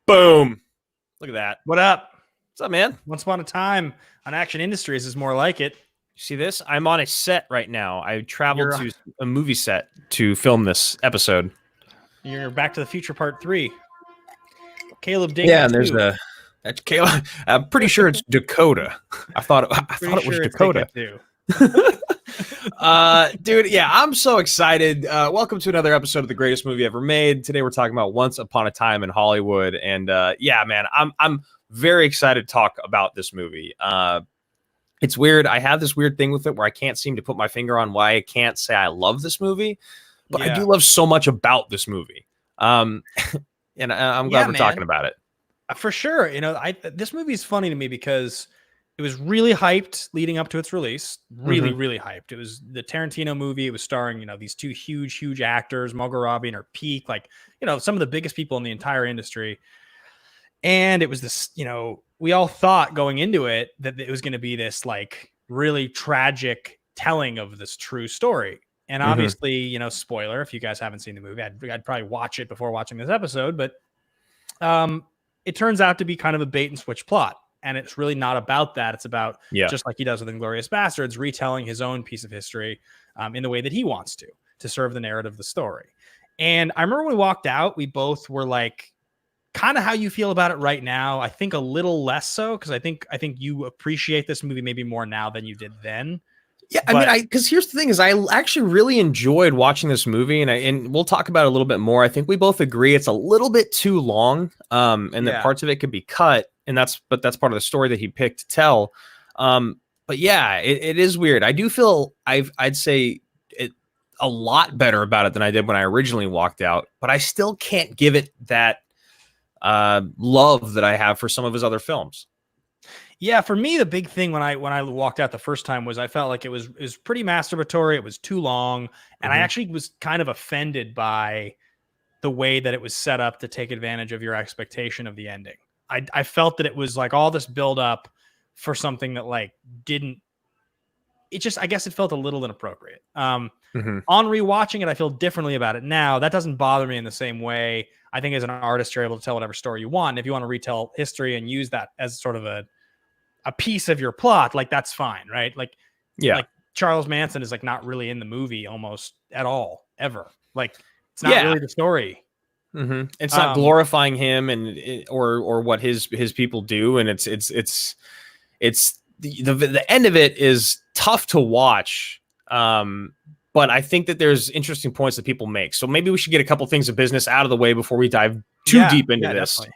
Boom. Look at that. What up? What's up, man? Once upon a time on Action Industries is more like it. You see this? I'm on a set right now. I traveled You're to a movie set to film this episode. you're Back to the Future Part 3. Caleb Yeah, Dinklage and there's too. that's Kayla. I'm pretty sure it's Dakota. I thought it was Pretty sure it's Dakota. too. Dude, yeah, I'm so excited. Welcome to another episode of the greatest movie ever made. Today we're talking about Once Upon a Time in Hollywood, and yeah, man, I'm very excited to talk about this movie. It's weird. I have this weird thing with it where I can't seem to put my finger on why I can't say I love this movie, but I do love so much about this movie. And I'm glad we're talking about it. For sure. This movie is funny to me because it was really hyped leading up to its release. Really hyped. It was the Tarantino movie. It was starring, these two huge actors, Margot Robbie in her peak, some of the biggest people in the entire industry. And it was this, we all thought going into it that it was going to be this really tragic telling of this true story. And obviously, spoiler, if you guys haven't seen the movie, I'd probably watch it before watching this episode, but it turns out to be kind of a bait and switch plot. And it's really not about that. It's about, just like he does with Inglourious Bastards, retelling his own piece of history in the way that he wants to serve the narrative of the story. And I remember when we walked out, we both were like, kind of how you feel about it right now. I think a little less so, because I think you appreciate this movie maybe more now than you did then. Yeah, because here's the thing: is I actually really enjoyed watching this movie, and we'll talk about it a little bit more. I think we both agree it's a little bit too long, and that parts of it could be cut, and that's part of the story that he picked to tell. But yeah, it is weird. I do feel I'd say it a lot better about it than I did when I originally walked out, but I still can't give it that love that I have for some of his other films. Yeah, for me, the big thing when I walked out the first time was I felt like it was pretty masturbatory. It was too long, and I actually was kind of offended by the way that it was set up to take advantage of your expectation of the ending. I felt that it was like all this build up for something that didn't. It just, I guess it felt a little inappropriate. On rewatching it, I feel differently about it now. That doesn't bother me in the same way. I think as an artist, you're able to tell whatever story you want. If you want to retell history and use that as sort of a piece of your plot, that's fine, right? Like Charles Manson is not really in the movie almost at all, ever. It's not really the story. It's not glorifying him and or what his people do, and it's the end of it is tough to watch. But I think that there's interesting points that people make. So maybe we should get a couple things of business out of the way before we dive too deep into this. Definitely.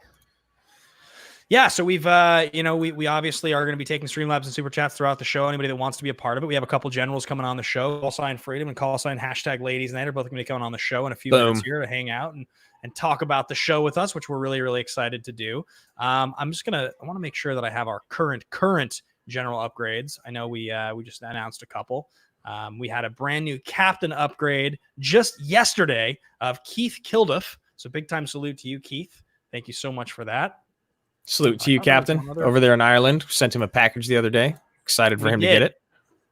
Yeah, so we've, we obviously are going to be taking Streamlabs and Super Chats throughout the show. Anybody that wants to be a part of it, we have a couple generals coming on the show. Call sign Freedom and call sign #Ladies Night are both going to be coming on the show in a few minutes here to hang out and talk about the show with us, which we're really, really excited to do. I want to make sure that I have our current general upgrades. I know we just announced a couple. We had a brand new captain upgrade just yesterday of Keith Kilduff. So big time salute to you, Keith. Thank you so much for that. Salute to you, Captain, over there in Ireland. Sent him a package the other day. Excited for him to get it.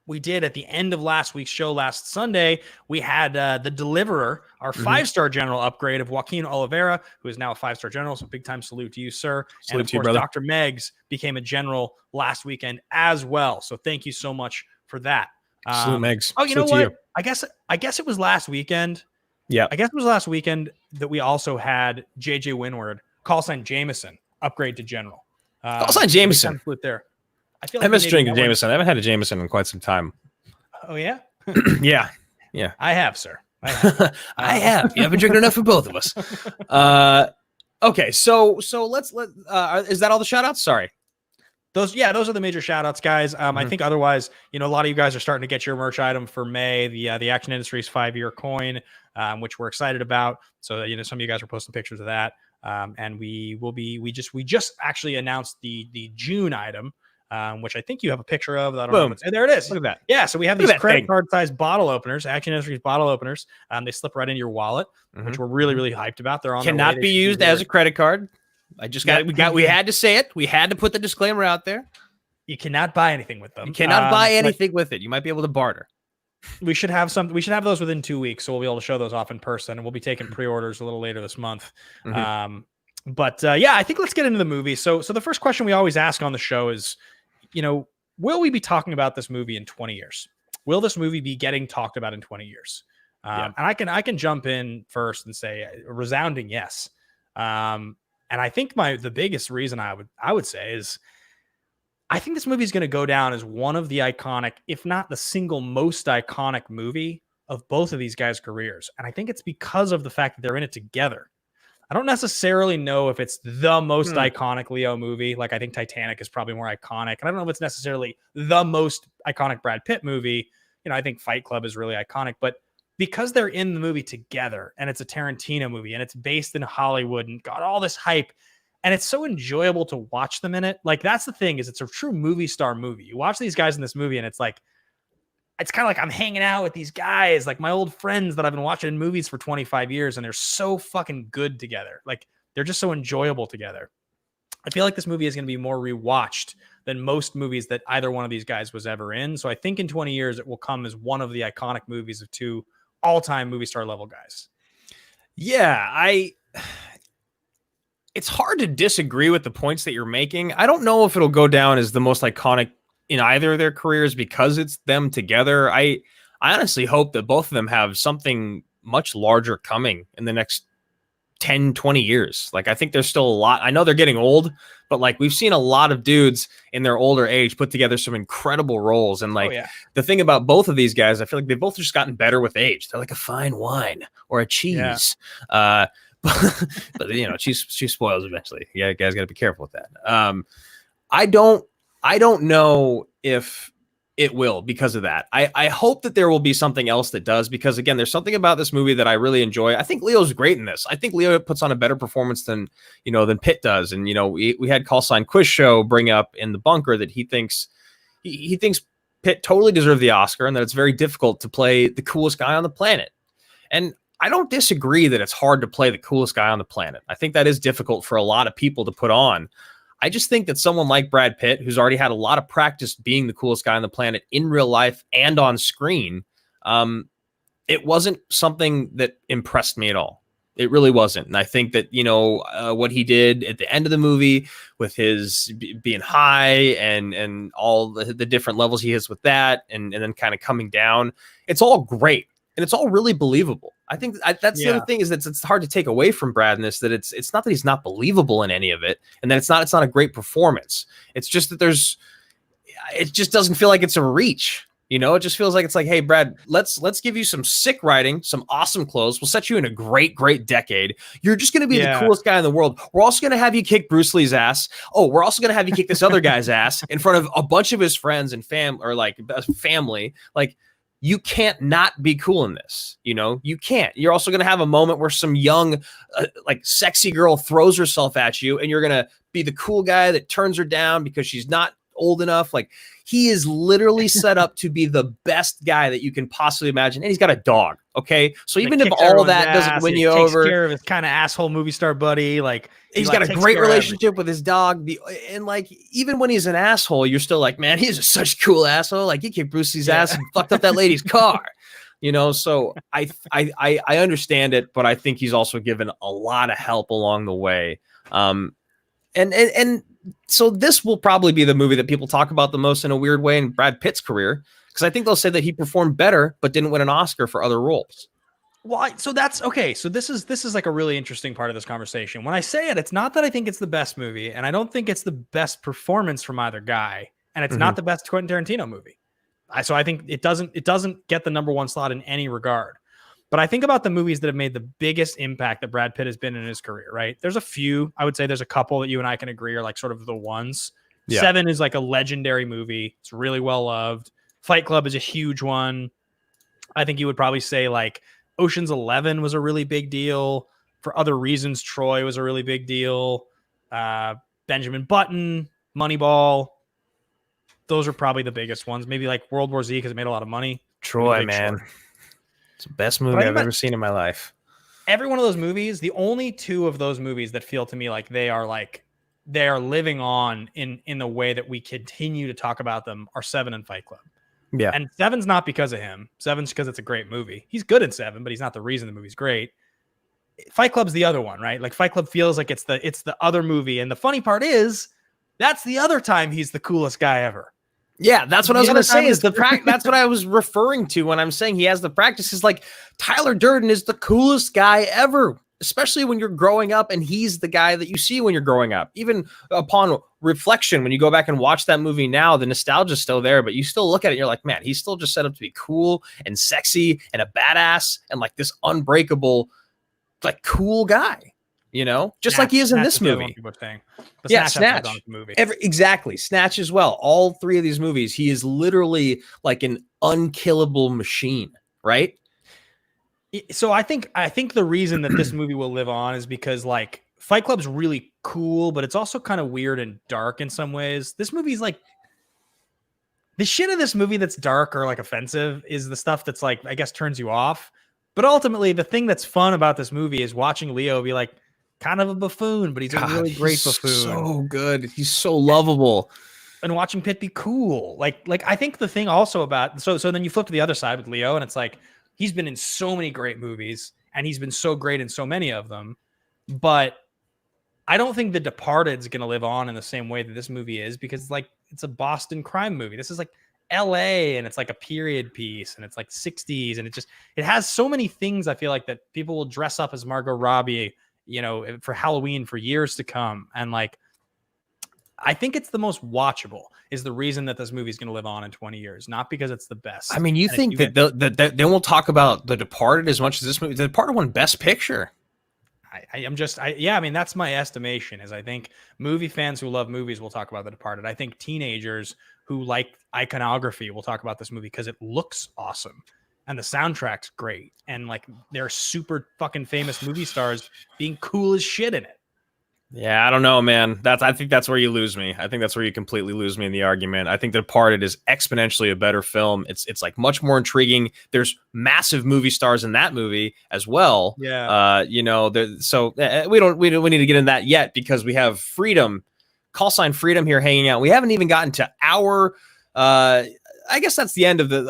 We did at the end of last week's show last Sunday. We had the Deliverer, our 5-star general upgrade of Joaquin Oliveira, who is now a 5-star general. So big time salute to you, sir. Salute and of to you, course, brother. Dr. Meggs became a general last weekend as well. So thank you so much for that. Salute, Meggs. Oh, you know what? I guess it was last weekend. Yeah. I guess it was last weekend that we also had JJ Winward, call sign Jameson, upgrade to general. Call sign Jameson. There. I feel like I miss drinking Jameson. I haven't had a Jameson in quite some time. Oh yeah. Yeah. I have, sir. I have. I have. You haven't drinking enough for both of us. Okay. So let's is that all the shout outs? Sorry. Those are the major shout outs, guys. I think otherwise, a lot of you guys are starting to get your merch item for May, the Action Industries 5-year coin, which we're excited about. So, some of you guys are posting pictures of that. And we just actually announced the June item, which I think you have a picture of. I don't know. And there it is. Look at that. Yeah. So we have these credit card sized bottle openers, Action Industries bottle openers. They slip right into your wallet, which we're really, really hyped about. They're on cannot be used as a credit card. We had to say it. We had to put the disclaimer out there. You cannot buy anything with them. You cannot buy anything with it. You might be able to barter. We should have those within 2 weeks, so we'll be able to show those off in person, and we'll be taking pre-orders a little later this month. But yeah, I think let's get into the movie. So the first question we always ask on the show is, will we be talking about this movie in 20 years? Will this movie be getting talked about in 20 years? And I can jump in first and say a resounding yes. And I think the biggest reason I would say is I think this movie is going to go down as one of the iconic, if not the single most iconic movie of both of these guys' careers. And I think it's because of the fact that they're in it together. I don't necessarily know if it's the most iconic Leo movie. Like, I think Titanic is probably more iconic. And I don't know if it's necessarily the most iconic Brad Pitt movie. I think Fight Club is really iconic. But because they're in the movie together, and it's a Tarantino movie, and it's based in Hollywood and got all this hype, and it's so enjoyable to watch them in it. Like, that's the thing, is it's a true movie star movie. You watch these guys in this movie, and it's kind of like I'm hanging out with these guys, like my old friends that I've been watching in movies for 25 years, and they're so fucking good together. Like, they're just so enjoyable together. I feel like this movie is going to be more rewatched than most movies that either one of these guys was ever in. So I think in 20 years, it will come as one of the iconic movies of two all-time movie star level guys. Yeah, it's hard to disagree with the points that you're making. I don't know if it'll go down as the most iconic in either of their careers because it's them together. I honestly hope that both of them have something much larger coming in the next 10, 20 years. Like, I think there's still a lot. I know they're getting old, but like, we've seen a lot of dudes in their older age put together some incredible roles. And like, the thing about both of these guys, I feel like they've both just gotten better with age. They're like a fine wine or a cheese. Yeah. But she spoils eventually. Yeah, you guys got to be careful with that. I don't know if it will because of that. I hope that there will be something else that does, because again, there's something about this movie that I really enjoy. I think Leo's great in this. I think Leo puts on a better performance than Pitt does. And we had Call Sign Quiz Show bring up in the bunker that he thinks Pitt totally deserved the Oscar, and that it's very difficult to play the coolest guy on the planet. And I don't disagree that it's hard to play the coolest guy on the planet. I think that is difficult for a lot of people to put on. I just think that someone like Brad Pitt, who's already had a lot of practice being the coolest guy on the planet in real life and on screen, it wasn't something that impressed me at all. It really wasn't. And I think that, what he did at the end of the movie with his being high and all the different levels he has with that, and then kind of coming down, it's all great. And it's all really believable. I think that's the other thing, is that it's hard to take away from Brad in this, that it's not that he's not believable in any of it, and that it's not a great performance. It's just that it just doesn't feel like it's a reach. It just feels like it's like, hey, Brad, let's give you some sick writing, some awesome clothes. We'll set you in a great, great decade. You're just going to be the coolest guy in the world. We're also going to have you kick Bruce Lee's ass. Oh, we're also going to have you kick this other guy's ass in front of a bunch of his friends and family. Like, you can't not be cool in this. You can't. You're also going to have a moment where some young, sexy girl throws herself at you, and you're going to be the cool guy that turns her down because she's not old enough. Like, he is literally set up to be the best guy that you can possibly imagine. And he's got a dog. Okay. So even if all that doesn't win you over, takes care of his kind of asshole movie star buddy. Like, he's got a great relationship with his dog. And like, even when he's an asshole, you're still like, man, he's such a cool asshole. Like, he kicked Brucey's ass and fucked up that lady's car. So I understand it, but I think he's also given a lot of help along the way. And so this will probably be the movie that people talk about the most in a weird way in Brad Pitt's career, because I think they'll say that he performed better but didn't win an Oscar for other roles. Why? So that's okay. So this is like a really interesting part of this conversation. When I say it, it's not that I think it's the best movie, and I don't think it's the best performance from either guy, and it's not the best Quentin Tarantino movie. So I think it doesn't get the number one slot in any regard. But I think about the movies that have made the biggest impact that Brad Pitt has been in his career, right? There's a few. I would say there's a couple that you and I can agree are like sort of the ones. Yeah. Seven is like a legendary movie. It's really well loved. Fight Club is a huge one. I think you would probably say like Ocean's 11 was a really big deal. For other reasons, Troy was a really big deal. Benjamin Button, Moneyball. Those are probably the biggest ones. Maybe like World War Z because it made a lot of money. Troy, man. It's the best movie I've ever seen in my life. Every one of those movies, the only two of those movies that feel to me like they are living on in the way that we continue to talk about them are Seven and Fight Club. Yeah. And Seven's not because of him. Seven's because it's a great movie. He's good in Seven, but he's not the reason the movie's great. Fight Club's the other one, right? Like Fight Club feels like it's the other movie. And the funny part is that's the other time he's the coolest guy ever. Yeah, that's what I was going to say is that's what I was referring to when I'm saying he has the practice is like Tyler Durden is the coolest guy ever, especially when you're growing up and he's the guy that you see when you're growing up. Even upon reflection, when you go back and watch that movie now, the nostalgia is still there, but you still look at it and you're like, man, he's still just set up to be cool and sexy and a badass and like this unbreakable, like cool guy. You know, just like he is in this movie. Yeah, Snatch. Exactly. Snatch as well. All three of these movies, he is literally like an unkillable machine, right? So I think the reason that this movie will live on is because like Fight Club's really cool, but it's also kind of weird and dark in some ways. This movie's like the shit of this movie that's dark or like offensive is the stuff that's like, I guess, turns you off. But ultimately, the thing that's fun about this movie is watching Leo be like, kind of a buffoon, but he's a really great buffoon. So good. He's so lovable. And watching Pitt be cool. Like I think the thing also about so then you flip to the other side with Leo, and it's like he's been in so many great movies, and he's been so great in so many of them. But I don't think The Departed's gonna live on in the same way that this movie is, because like it's a Boston crime movie. This is like LA, and it's like a period piece, and it's like 60s, and it has so many things. I feel like that people will dress up as Margot Robbie, you know, for Halloween for years to come. And like, I think it's the most watchable is the reason that this movie is going to live on in 20 years, not because it's the best. I mean, you think that then we'll talk about The Departed as much as this movie. The Departed won Best Picture. I mean, that's my estimation is I think movie fans who love movies will talk about The Departed. I think teenagers who like iconography will talk about this movie because it looks awesome. And the soundtrack's great. And like they're super fucking famous movie stars being cool as shit in it. Yeah, I don't know, man. I think that's where you lose me. I think that's where you completely lose me in the argument. I think The Departed is exponentially a better film. It's like much more intriguing. There's massive movie stars in that movie as well. Yeah. You know, so we need to get in that yet because we have Freedom, call sign Freedom here hanging out. We haven't even gotten to our I guess that's the end of the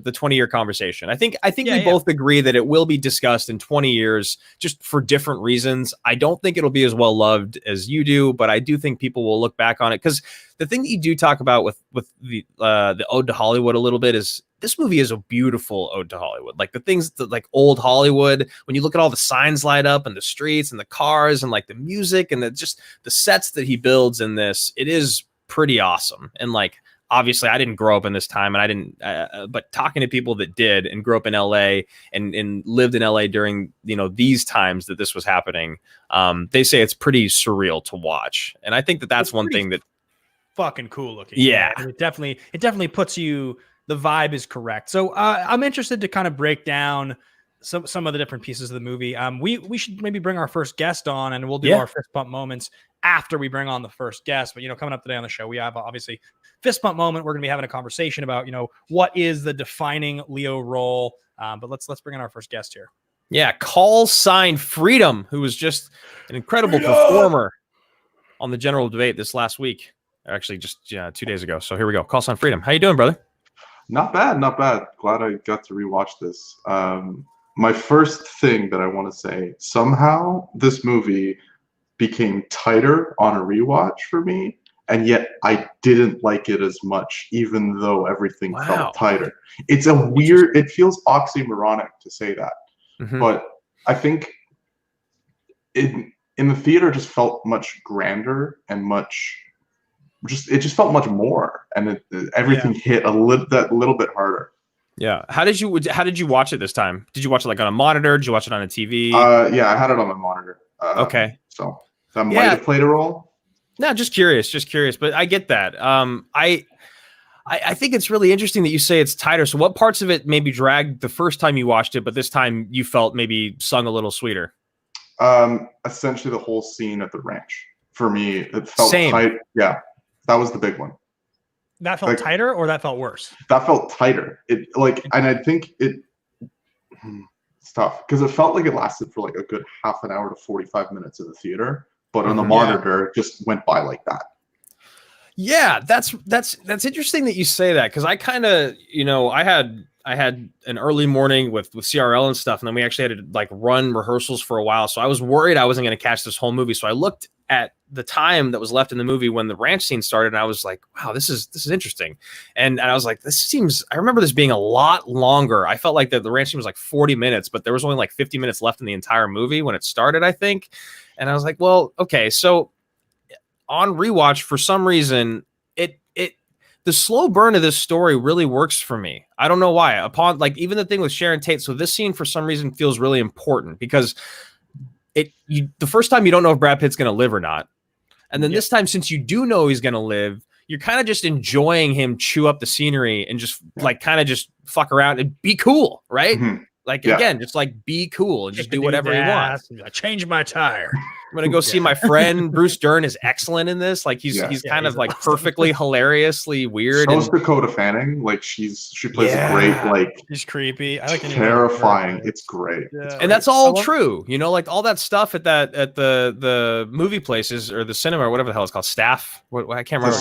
20-year conversation. I think we both agree that it will be discussed in 20 years, just for different reasons. I don't think it'll be as well loved as you do, but I do think people will look back on it because the thing that you do talk about with the ode to Hollywood a little bit is this movie is a beautiful ode to Hollywood. Like the things that like old Hollywood, when you look at all the signs light up and the streets and the cars and like the music and just the sets that he builds in this, it is pretty awesome. And like, obviously, I didn't grow up in this time, and I didn't. But talking to people that did and grew up in LA and lived in LA during these times that this was happening, they say it's pretty surreal to watch. And I think that's one thing that fucking cool looking. Yeah, and it definitely puts you. The vibe is correct. So I'm interested to kind of break down some of the different pieces of the movie. We should maybe bring our first guest on, and we'll do our fist bump moments after we bring on the first guest. But coming up today on the show, we have obviously fist bump moment. We're going to be having a conversation about what is the defining Leo role. But let's bring in our first guest here. Yeah, call sign Freedom, who was just an incredible performer on the general debate this last week. Actually, just 2 days ago. So here we go. Call sign Freedom. How you doing, brother? Not bad. Glad I got to rewatch this. My first thing that I want to say, somehow this movie became tighter on a rewatch for me, and yet I didn't like it as much, even though everything felt tighter. It's it feels oxymoronic to say that, but I think in the theater just felt much grander and it just felt much more, and everything hit a little bit harder. Yeah. How did you watch it this time? Did you watch it like on a monitor? Did you watch it on a TV? Yeah, I had it on my monitor. Okay. So that might have played a role. No, just curious. But I get that. I think it's really interesting that you say it's tighter. So what parts of it maybe dragged the first time you watched it, but this time you felt maybe sung a little sweeter? Essentially the whole scene at the ranch. For me, it felt tight. Yeah, that was the big one. That felt tighter, or that felt worse? That felt tighter. And I think it's tough because it felt like it lasted for like a good half an hour to 45 minutes in the theater, but on the monitor, it just went by like that. Yeah, that's interesting that you say that, because I kind of, I had an early morning with CRL and stuff, and then we actually had to like run rehearsals for a while. So I was worried I wasn't going to catch this whole movie. So I looked at the time that was left in the movie when the ranch scene started, and I was like, wow, this is interesting. And I was like, I remember this being a lot longer. I felt like the ranch scene was like 40 minutes, but there was only like 50 minutes left in the entire movie when it started, I think. And I was like, well, okay. So on rewatch, for some reason, the slow burn of this story really works for me. I don't know why. Upon like even the thing with Sharon Tate. So this scene for some reason feels really important because the first time you don't know if Brad Pitt's going to live or not. And then this time, since you do know he's going to live, you're kind of just enjoying him chew up the scenery and just like kind of just fuck around and be cool. Right. Mhm. Like, again, just like be cool and just do whatever you want. I change my tire. I'm going to go see my friend. Bruce Dern is excellent in this. Like he's kind of like perfectly hilariously weird. So is Dakota Fanning. Like she plays a great, like she's creepy. I like terrifying. It's great. Yeah. It's great. And that's all true. You know, like all that stuff at the movie places or the cinema or whatever the hell it's called. Staff. I can't remember.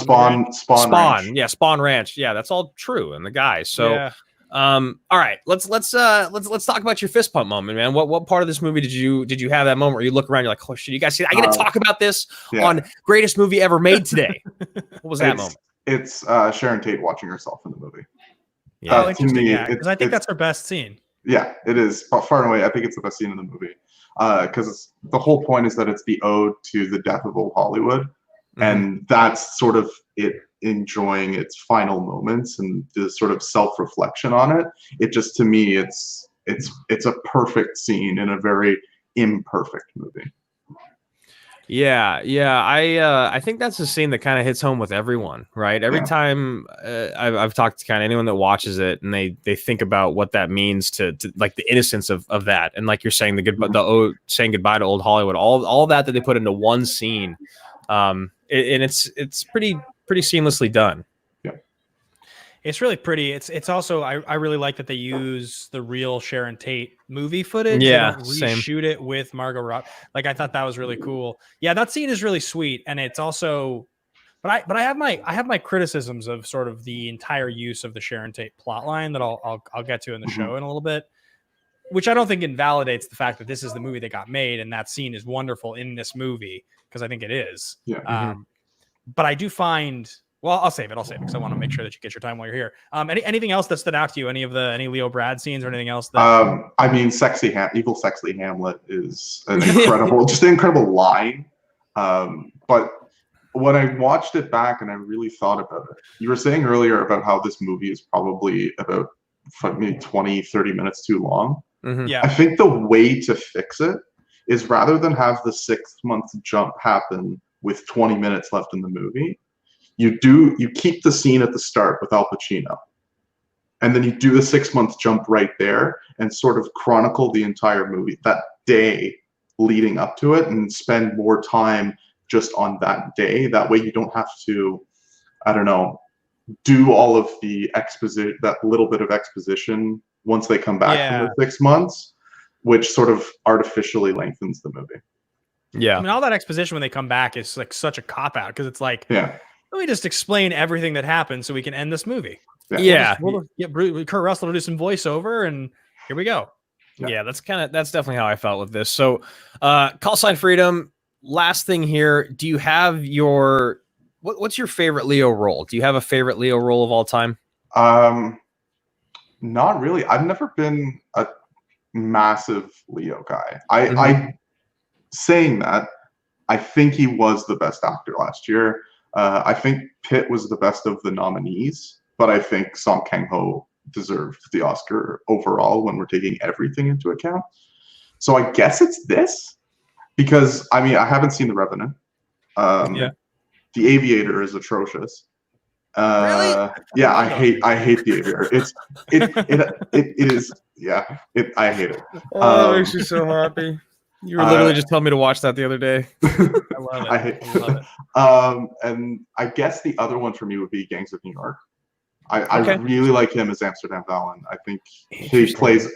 Spawn Ranch. Yeah, Spawn Ranch. Yeah, that's all true. And the guys. So all right, let's talk about your fist pump moment, man. What part of this movie did you have that moment where you look around, you're like, oh shit, you guys see that? I gotta talk about this on greatest movie ever made today. What was that moment? It's Sharon Tate watching herself in the movie. Yeah, interesting. Because I think that's her best scene. Yeah, it is far and away. I think it's the best scene in the movie because the whole point is that it's the ode to the death of old Hollywood, and that's sort of it. Enjoying its final moments and the sort of self-reflection on it. It just, to me, it's a perfect scene in a very imperfect movie. Yeah. I think that's a scene that kind of hits home with everyone, right? Every time I've talked to kind of anyone that watches it, and they think about what that means to like the innocence of that, and like you're saying, saying goodbye to old Hollywood, all that they put into one scene, and it's pretty seamlessly done. Yeah, it's really pretty. It's also I really like that they use the real Sharon Tate movie footage. Yeah, reshoot it with Margot Robbie. Like I thought that was really cool. Yeah, that scene is really sweet, and it's also. But I have my criticisms of sort of the entire use of the Sharon Tate plotline that I'll get to in the show in a little bit, which I don't think invalidates the fact that this is the movie that got made and that scene is wonderful in this movie, because I think it is. Yeah. But I do find, well, I'll save it because I want to make sure that you get your time while you're here. Anything else that stood out to you? Any Leo Brad scenes or anything else? That... I mean, evil, sexy Hamlet is an incredible, just an incredible line. But when I watched it back and I really thought about it, you were saying earlier about how this movie is probably about maybe 20, 30 minutes too long. Mm-hmm. Yeah. I think the way to fix it is rather than have the 6-month jump happen with 20 minutes left in the movie, you keep the scene at the start with Al Pacino, and then you do the 6-month jump right there and sort of chronicle the entire movie, that day leading up to it, and spend more time just on that day. That way you don't have to, I don't know, do all of the exposition, that little bit of exposition once they come back from the 6 months, which sort of artificially lengthens the movie. Yeah. I mean, all that exposition when they come back is like such a cop-out, because it's like, let me just explain everything that happened so we can end this movie. We'll get Kurt Russell to do some voiceover, and here we go. Yeah, that's definitely how I felt with this. So Call Sign Freedom, last thing here. Do you have what's your favorite Leo role? Do you have a favorite Leo role of all time? Not really. I've never been a massive Leo guy. I saying that, I think he was the best actor last year. I think Pitt was the best of the nominees, but I think Song Kang-ho deserved the Oscar overall when we're taking everything into account. So I guess it's this, because I mean, I haven't seen The Revenant. The Aviator is atrocious. Really? Yeah, I hate The Aviator. It is. Yeah, I hate it. Oh, that makes you so happy. You were literally just telling me to watch that the other day. I love it. I love it. And I guess the other one for me would be Gangs of New York. I really like him as Amsterdam Vallon. I think he plays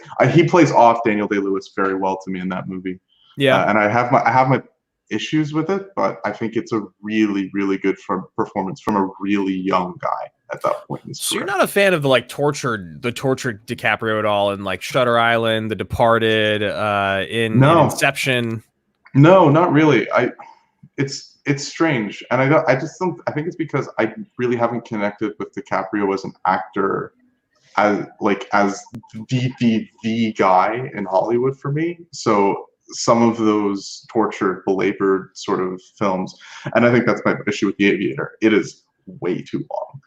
off Daniel Day-Lewis very well to me in that movie. Yeah, and I have my issues with it, but I think it's a really, really good performance from a really young guy. at that point in his So career. you're not a fan of the tortured DiCaprio at all in like Shutter Island, The Departed, in Inception? No, not really. It's strange, and I just don't. I think it's because I really haven't connected with DiCaprio as an actor, as the guy in Hollywood for me. So some of those tortured, belabored sort of films, and I think that's my issue with The Aviator. It is way too long.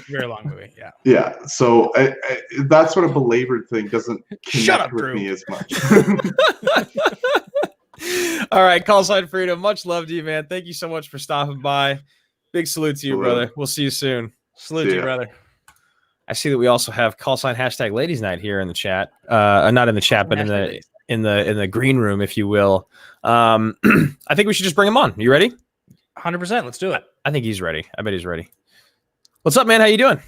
Very long movie. Yeah. Yeah. So that sort of belabored thing doesn't connect with me as much. All right, Call Sign Freedom. Much love to you, man. Thank you so much for stopping by. Big salute to you, brother. We'll see you soon. Salute to you, brother. I see that we also have call sign # Ladies Night here in the chat. Not in the chat, but in the green room, if you will. I think we should just bring him on. You ready? 100%. Let's do it. I think he's ready. I bet he's ready. What's up, man? How you doing?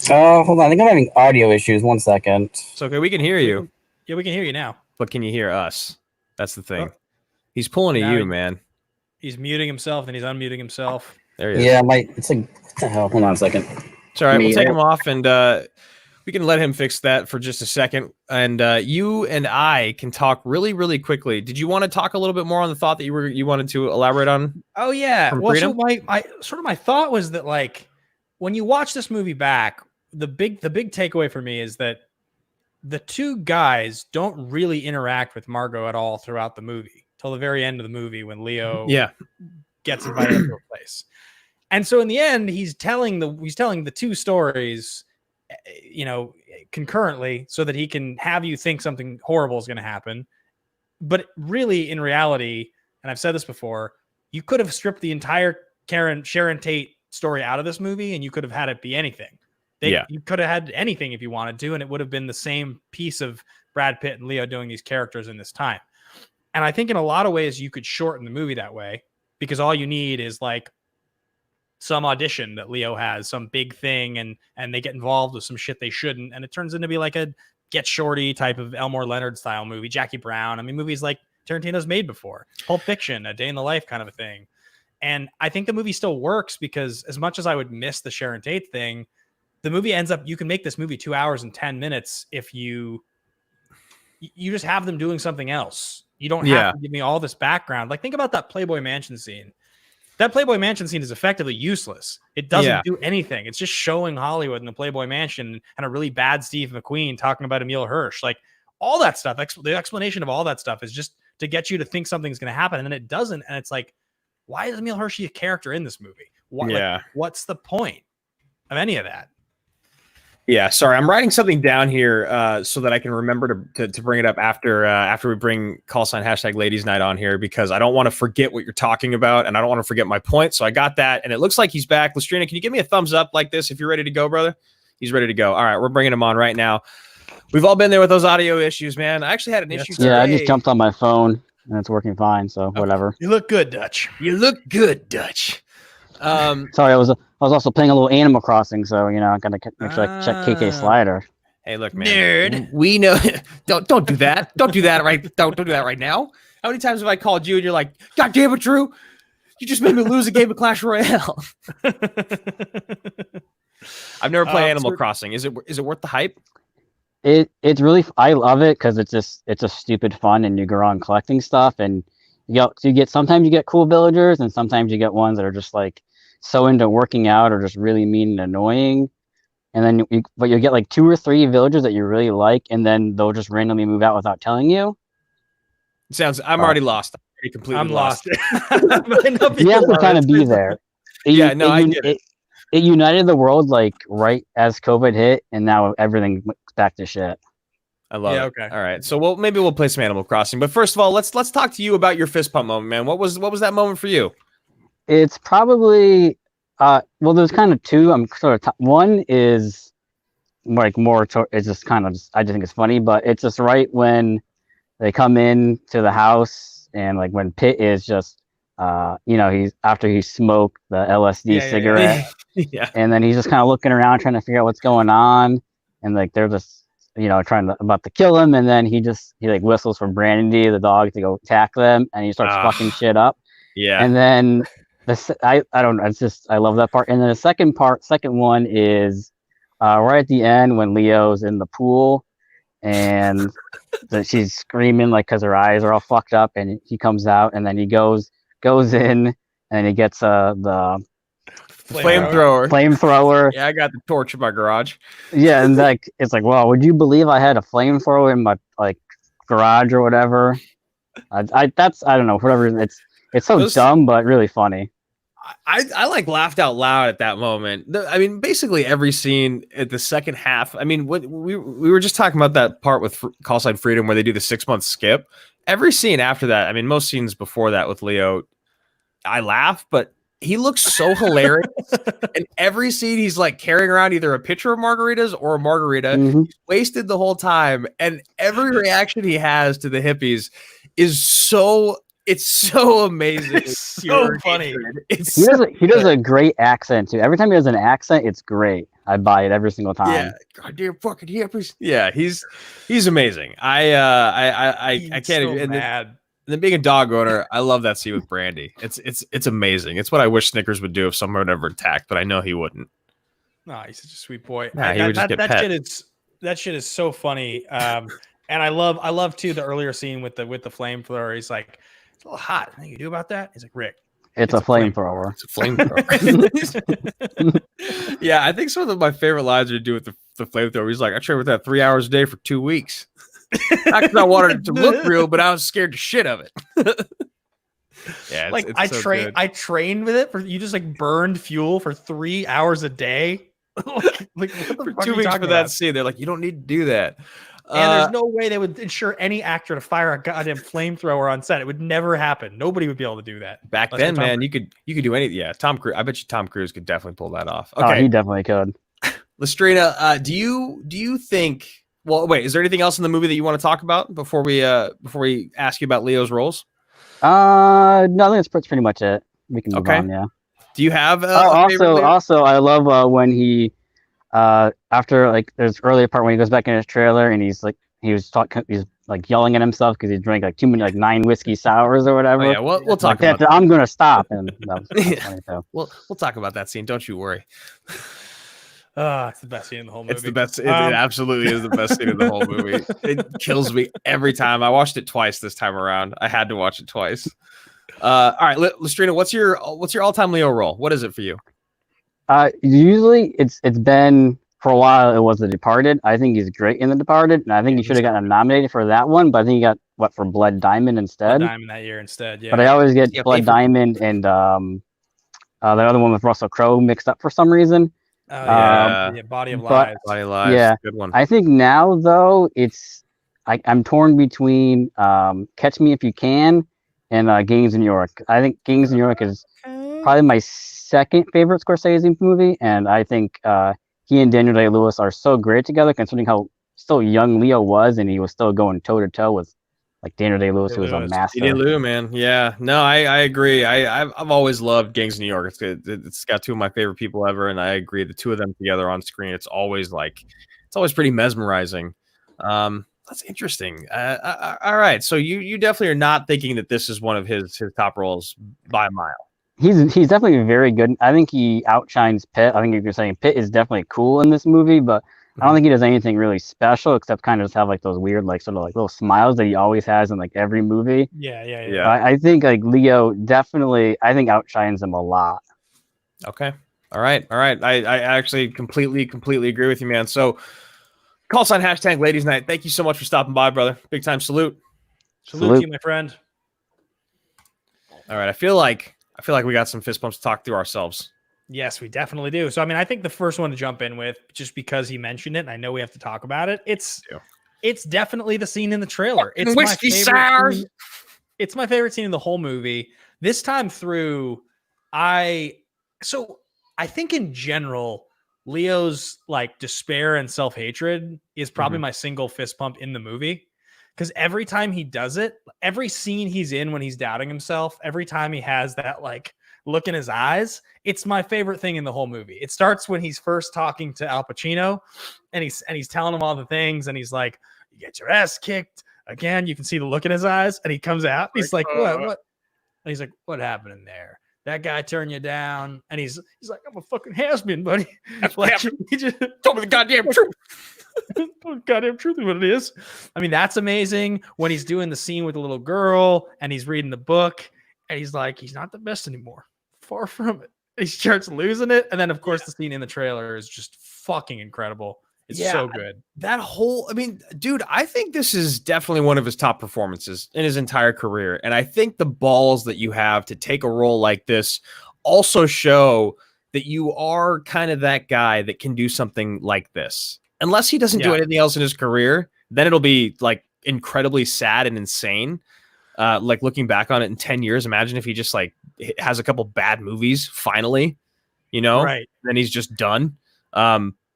Hold on. I think I'm having audio issues. 1 second. It's okay. We can hear you. Yeah, we can hear you now. But can you hear us? That's the thing. He's pulling a you, man. He's muting himself, then he's unmuting himself. There he is. Yeah, it's like, what the hell? Hold on a second. It's all right. We'll take him off, and we can let him fix that for just a second. And you and I can talk really, really quickly. Did you want to talk a little bit more on the thought that you wanted to elaborate on? Oh yeah. Well, Freedom? so my thought was that like when you watch this movie back, the big takeaway for me is that the two guys don't really interact with Margot at all throughout the movie till the very end of the movie when Leo gets invited to a place. And so in the end, he's telling the two stories, concurrently, so that he can have you think something horrible is going to happen. But really, in reality, and I've said this before, you could have stripped the entire Sharon Tate story out of this movie, and you could have had it be anything. You could have had anything if you wanted to, and it would have been the same piece of Brad Pitt and Leo doing these characters in this time. And I think in a lot of ways you could shorten the movie that way, because all you need is like some audition that Leo has, some big thing, and they get involved with some shit they shouldn't, and it turns into be like a Get Shorty type of Elmore Leonard style movie, Jackie Brown. I mean, movies like Tarantino's made before, Pulp Fiction, A Day in the Life kind of a thing. And I think the movie still works because as much as I would miss the Sharon Tate thing, the movie ends up, you can make this movie 2 hours and 10 minutes if you just have them doing something else. You don't have to give me all this background. Like, think about that Playboy Mansion scene. That Playboy Mansion scene is effectively useless. It doesn't do anything. It's just showing Hollywood in the Playboy Mansion and a really bad Steve McQueen talking about Emile Hirsch. Like, all that stuff, the explanation of all that stuff is just to get you to think something's going to happen, and then it doesn't. And it's like, why is Emile Hirsch a character in this movie? What's the point of any of that? Yeah, sorry, I'm writing something down here so that I can remember to bring it up after we bring call sign # Ladies Night on here, because I don't want to forget what you're talking about, and I don't want to forget my point. So I got that, and it looks like he's back. Lustrina, can you give me a thumbs up like this if you're ready to go, brother? He's ready to go. All right, we're bringing him on right now. We've all been there with those audio issues, man. I actually had an issue today. Yeah, I just jumped on my phone, and it's working fine, so whatever. You look good, Dutch. You look good, Dutch. Sorry, I was also playing a little Animal Crossing, so I gotta make sure I check KK Slider. Hey, look, man. Nerd. We know. Don't do that. Don't do that right. Don't do that right now. How many times have I called you and you're like, God damn it, Drew, you just made me lose a game of Clash Royale. I've never played Animal Crossing. Is it worth the hype? It's really, I love it because it's a stupid fun, and you go around collecting stuff, and sometimes you get cool villagers, and sometimes you get ones that are just like so into working out or just really mean and annoying. And then you get like 2 or 3 villagers that you really like, and then they'll just randomly move out without telling you. I'm already lost. I'm lost. You have to kind of be there. I get it. It united the world like right as COVID hit, and now everything's back to shit. I love it. Okay. All right. So maybe we'll play some Animal Crossing. But first of all, let's talk to you about your fist pump moment, man. What was that moment for you? It's probably there's kind of 2. I'm sort of one is like more. It's just kind of I just think it's funny, but it's just right when they come in to the house, and like when Pitt is just he's after he smoked the LSD cigarette, and then he's just kind of looking around trying to figure out what's going on, and like they're just about to kill him, and then he like whistles for Brandy the dog to go attack them, and he starts fucking shit up. Yeah. And then I don't know. It's just I love that part. And then the second one is right at the end when Leo's in the pool and she's screaming like because her eyes are all fucked up, and he comes out, and then he goes in, and he gets the flamethrower. Yeah, I got the torch in my garage. Yeah, and like it's like, well, would you believe I had a flamethrower in my like garage or whatever? I don't know, whatever. It's so dumb, but really funny. I like laughed out loud at that moment. I mean, basically every scene at the second half. I mean, what we were just talking about that part with Call Sign Freedom where they do the 6-month skip. Every scene after that, I mean, most scenes before that with Leo, I laugh, but he looks so hilarious. And every scene he's like carrying around either a pitcher of margaritas or a margarita. Mm-hmm. He's wasted the whole time, and every reaction he has to the hippies is so. It's so amazing. It's so funny. He does a great accent too. Every time he does an accent, it's great. I buy it every single time. Yeah, goddamn fucking hippies. Yeah, he's amazing. I can't so even. mad. And then being a dog owner, I love that scene with Brandy. It's amazing. It's what I wish Snickers would do if someone would ever attack, but I know he wouldn't. No, he's such a sweet boy. Nah, he would just get pet. That shit is so funny. And I love too the earlier scene with the flamethrower. He's like, it's a little hot. Anything you do about that? He's like, Rick, it's a flamethrower. It's a flamethrower. Yeah, I think some of my favorite lines are to do with the flamethrower. He's like, I trained with that 3 hours a day for 2 weeks. Not because I wanted it to look real, but I was scared to shit of it. Yeah, like I trained with it for you. Just like burned fuel for 3 hours a day. like what the for 2 weeks for that scene. They're like, you don't need to do that. And there's no way they would ensure any actor to fire a goddamn flamethrower on set. It would never happen. Nobody would be able to do that. Back then, man, you could do anything. Yeah, Tom Cruise. I bet you Tom Cruise could definitely pull that off. Okay, he definitely could. Lestrina, do you think? Well, wait. Is there anything else in the movie that you want to talk about before we ask you about Leo's roles? No, I think that's pretty much it. We can move on. Yeah. Do you have? Also, I love when he. After like there's earlier part when he goes back in his trailer and he's like he's like yelling at himself because he drank like too many like 9 whiskey sours or whatever. Oh, yeah, we'll talk about that. I'm gonna stop, and that was funny too. We'll talk about that scene. Don't you worry. It's the best scene in the whole movie. It's the best. It absolutely is the best scene in the whole movie. It kills me every time. I watched it twice this time around. I had to watch it twice. All right, Lestrina, what's your all-time Leo role? What is it for you? Usually it's been for a while. It was The Departed. I think he's great in The Departed, and I think he should have gotten nominated for that one. But I think he got for Blood Diamond instead. Blood Diamond that year instead. Yeah. But I always get Blood Diamond and the other one with Russell Crowe mixed up for some reason. Body of Lies. Body of Lies. Yeah, good one. I think now though I'm torn between Catch Me If You Can and Gangs in New York. I think Gangs in New York is probably my second favorite Scorsese movie, and I think he and Daniel Day-Lewis are so great together, considering how still young Leo was, and he was still going toe to toe with like Daniel Day-Lewis, who was a master. Lou, man, yeah, no, I agree. I've always loved Gangs of New York. It's got 2 of my favorite people ever, and I agree. The 2 of them together on screen, it's always pretty mesmerizing. That's interesting. All right, so you definitely are not thinking that this is one of his top roles by a mile. He's definitely very good. I think he outshines Pitt. I think if you're saying Pitt is definitely cool in this movie, but I don't think he does anything really special except kind of just have like those weird like sort of like little smiles that he always has in like every movie. Yeah. I think like Leo definitely outshines him a lot. Okay. All right. I actually completely agree with you, man. So call sign # Ladies Night. Thank you so much for stopping by, brother. Big time salute. Salute to you, my friend. All right. I feel like we got some fist bumps to talk through ourselves. Yes, we definitely do. So, I mean, I think the first one to jump in with, just because he mentioned it, and I know we have to talk about it, it's definitely the scene in the trailer. It's whiskey sours. It's my favorite scene in the whole movie. This time through, I think in general, Leo's like despair and self-hatred is probably my single fist pump in the movie. Because every time he does it, every scene he's in when he's doubting himself, every time he has that like look in his eyes, it's my favorite thing in the whole movie. It starts when he's first talking to Al Pacino, and he's telling him all the things, and he's like, "You get your ass kicked again." You can see the look in his eyes, and he comes out. He's like, "What?" And he's like, "What happened in there?" that guy turned you down, and he's like, I'm a fucking has-been, buddy. That's like, what happened. He just told me the goddamn truth. Goddamn truth is what it is. I mean, that's amazing. When he's doing the scene with the little girl and he's reading the book, and he's like, he's not the best anymore. Far from it. He starts losing it, and then of course the scene in the trailer is just fucking incredible. It's so good. That whole, I mean, dude, I think this is definitely one of his top performances in his entire career. And I think the balls that you have to take a role like this also show that you are kind of that guy that can do something like this. Unless he doesn't do anything else in his career, then it'll be like incredibly sad and insane. Like looking back on it in 10 years, imagine if he just like has a couple bad movies finally, you know, then he's just done.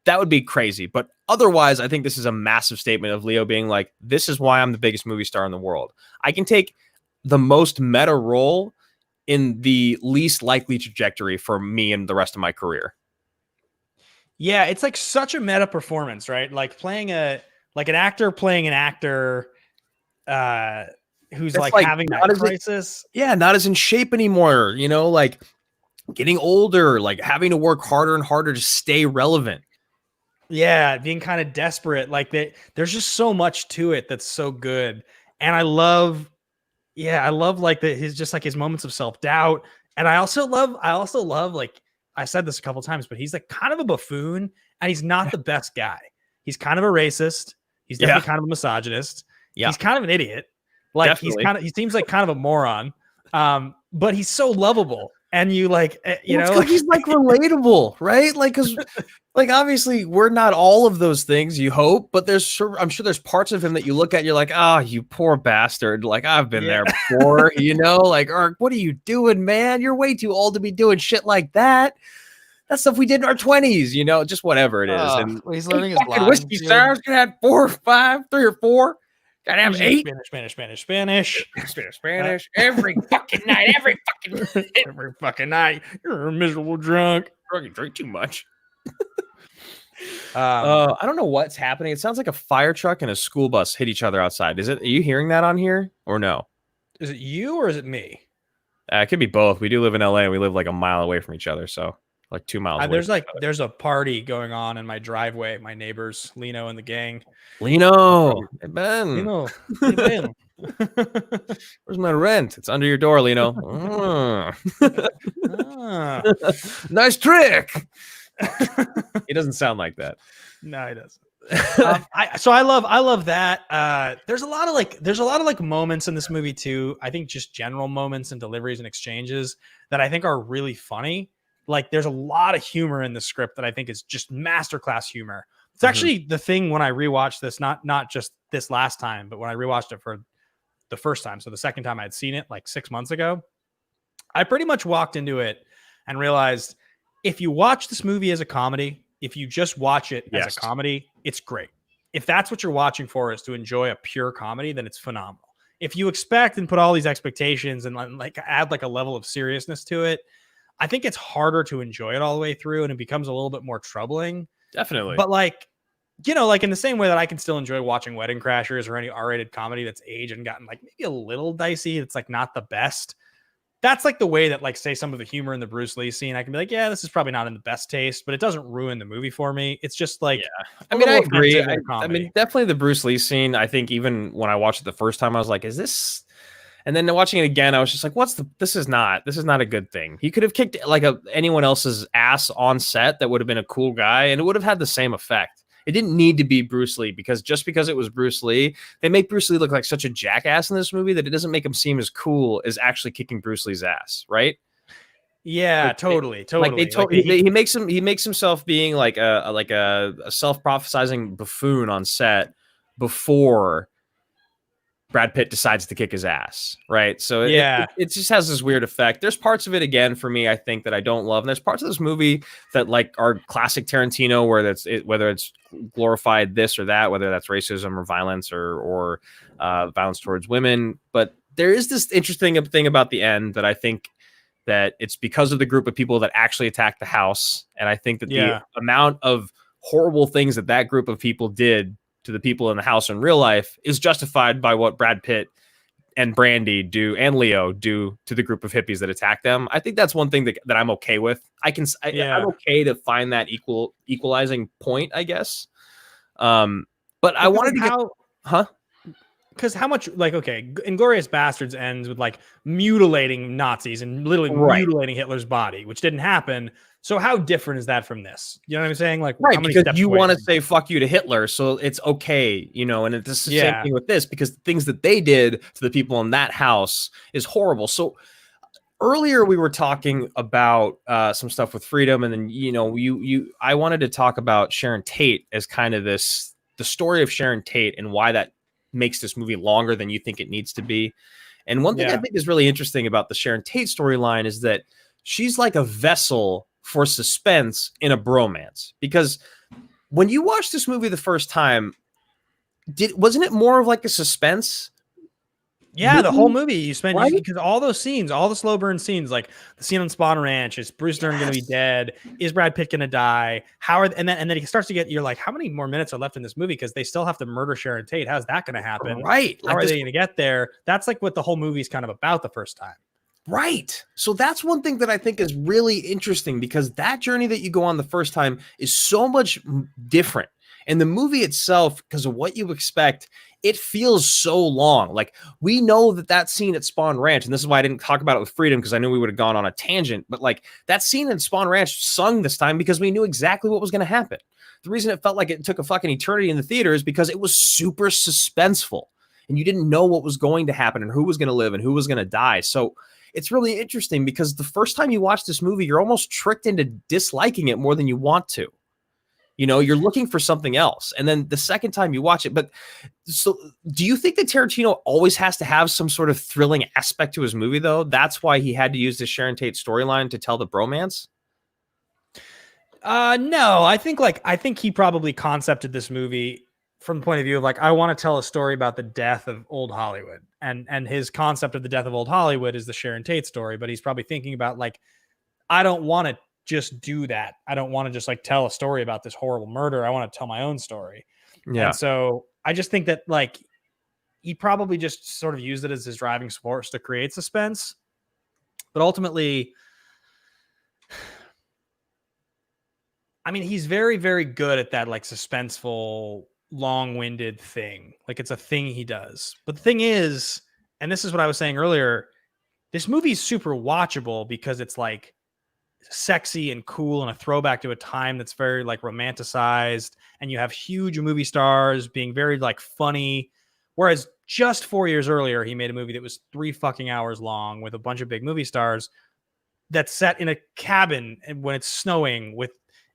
That would be crazy. But otherwise, I think this is a massive statement of Leo being like, this is why I'm the biggest movie star in the world. I can take the most meta role in the least likely trajectory for me and the rest of my career. Yeah, it's like such a meta performance, right? Like playing an actor playing an actor who's like having that crisis. Not as in shape anymore, you know, like getting older, like having to work harder and harder to stay relevant. Yeah, being kind of desperate. Like there's just so much to it that's so good. And I love like his moments of self-doubt. And I also love like I said this a couple times, but he's like kind of a buffoon, and he's not the best guy. He's kind of a racist. He's definitely kind of a misogynist. Yeah. He's kind of an idiot. Like he seems like kind of a moron. But he's so lovable. And you like, you know, like, he's like relatable, right? Like, cause like, obviously we're not all of those things, you hope, but I'm sure there's parts of him that you look at, you're like, oh, you poor bastard. Like I've been there before, you know, like, or what are you doing, man? You're way too old to be doing shit like that. That's stuff we did in our 20s, you know, just whatever it is. And he's learning his lines. Whiskey sours gonna have 4 or 5, 3 or 4. Gotta have 8. Spanish. Every fucking night. Every fucking night. You're a miserable drunk. You drink too much. I don't know what's happening. It sounds like a fire truck and a school bus hit each other outside. Are you hearing that on here or no? Is it you or is it me? It could be both. We do live in LA and we live like a mile away from each other. So like 2 miles away. There's a party going on in my driveway. My neighbors, Lino and the gang. Lino. Hey, Ben. Lino. Hey, Ben. Where's my rent? It's under your door, Lino. Nice trick. He doesn't sound like that. No, he doesn't. I love that. There's a lot of moments in this movie too. I think just general moments and deliveries and exchanges that I think are really funny. Like there's a lot of humor in the script that I think is just masterclass humor. It's actually the thing when I rewatched this, not just this last time, but when I rewatched it for the first time. So the second time I'd seen it like 6 months ago, I pretty much walked into it and realized if you watch this movie as a comedy, if you just watch it as a comedy, it's great. If that's what you're watching for is to enjoy a pure comedy, then it's phenomenal. If you expect and put all these expectations and like add like a level of seriousness to it, I think it's harder to enjoy it all the way through and it becomes a little bit more troubling. Definitely. But like, you know, like in the same way that I can still enjoy watching Wedding Crashers or any R-rated comedy that's aged and gotten like maybe a little dicey. It's like not the best. That's like the way that like say some of the humor in the Bruce Lee scene, I can be like, yeah, this is probably not in the best taste, but it doesn't ruin the movie for me. It's just like, I mean, I agree. I mean, definitely the Bruce Lee scene. I think even when I watched it the first time, I was like, is this? And then watching it again, I was just like, this is not a good thing. He could have kicked like anyone else's ass on set that would have been a cool guy and it would have had the same effect. It didn't need to be Bruce Lee because it was Bruce Lee, they make Bruce Lee look like such a jackass in this movie that it doesn't make him seem as cool as actually kicking Bruce Lee's ass. Right. Yeah, like, totally. Like he makes himself being like a self-prophesizing buffoon on set before Brad Pitt decides to kick his ass, right? So it just has this weird effect. There's parts of it again for me, I think, that I don't love. And there's parts of this movie that like are classic Tarantino, whether it's glorified this or that, whether that's racism or violence or violence towards women. But there is this interesting thing about the end that I think that it's because of the group of people that actually attacked the house, and I think that the amount of horrible things that group of people did to the people in the house in real life is justified by what Brad Pitt Brandy do and Leo do to the group of hippies that attack them. I think that's one thing that I'm okay with. I'm okay to find that equalizing point, I guess. But I wanted to get because how much, like, okay, Inglourious Bastards ends with like mutilating Nazis and literally mutilating Hitler's body, which didn't happen. So how different is that from this? You know what I'm saying? Like, right, how many because steps you away want to from- say fuck you to Hitler, so it's okay, you know, and it's the same Yeah. thing with this, because the things that they did to the people in that house is horrible. So earlier we were talking about some stuff with freedom, and then, you know, I wanted to talk about Sharon Tate as kind of the story of Sharon Tate and why that makes this movie longer than you think it needs to be. And one thing I think is really interesting about the Sharon Tate storyline is that she's like a vessel for suspense in a bromance. Because when you watch this movie the first time, wasn't it more of like a suspense? Yeah, the whole movie you spend, right? because all those scenes, all the slow burn scenes, like the scene on Spawn Ranch, is Bruce Dern going to be dead? Is Brad Pitt going to die? And then he starts to get, you're like, how many more minutes are left in this movie? Because they still have to murder Sharon Tate. How's that going to happen? Right? How are they going to get there? That's like what the whole movie is kind of about the first time. Right. So that's one thing that I think is really interesting, because that journey that you go on the first time is so much different. And the movie itself, because of what you expect, it feels so long. Like, we know that scene at Spawn Ranch, and this is why I didn't talk about it with Freedom, because I knew we would have gone on a tangent, but like that scene in Spawn Ranch sung this time because we knew exactly what was going to happen. The reason it felt like it took a fucking eternity in the theater is because it was super suspenseful and you didn't know what was going to happen and who was going to live and who was going to die. So it's really interesting, because the first time you watch this movie, you're almost tricked into disliking it more than you want to. You know, you're looking for something else. And then the second time you watch it, but so do you think that Tarantino always has to have some sort of thrilling aspect to his movie, though? That's why he had to use the Sharon Tate storyline to tell the bromance? No, I think he probably concepted this movie from the point of view of like, I want to tell a story about the death of old Hollywood, and his concept of the death of old Hollywood is the Sharon Tate story. But he's probably thinking about like, I don't want to just do that. I don't want to just like tell a story about this horrible murder. I want to tell my own story. Yeah. And so I just think that like he probably just sort of used it as his driving force to create suspense. But ultimately, I mean, he's very, very good at that like suspenseful, long-winded thing. Like, it's a thing he does. But the thing is, and this is what I was saying earlier, this movie is super watchable because it's like sexy and cool and a throwback to a time that's very like romanticized, and you have huge movie stars being very like funny, whereas just 4 years earlier he made a movie that was 3 fucking hours long with a bunch of big movie stars that's set in a cabin and when it's snowing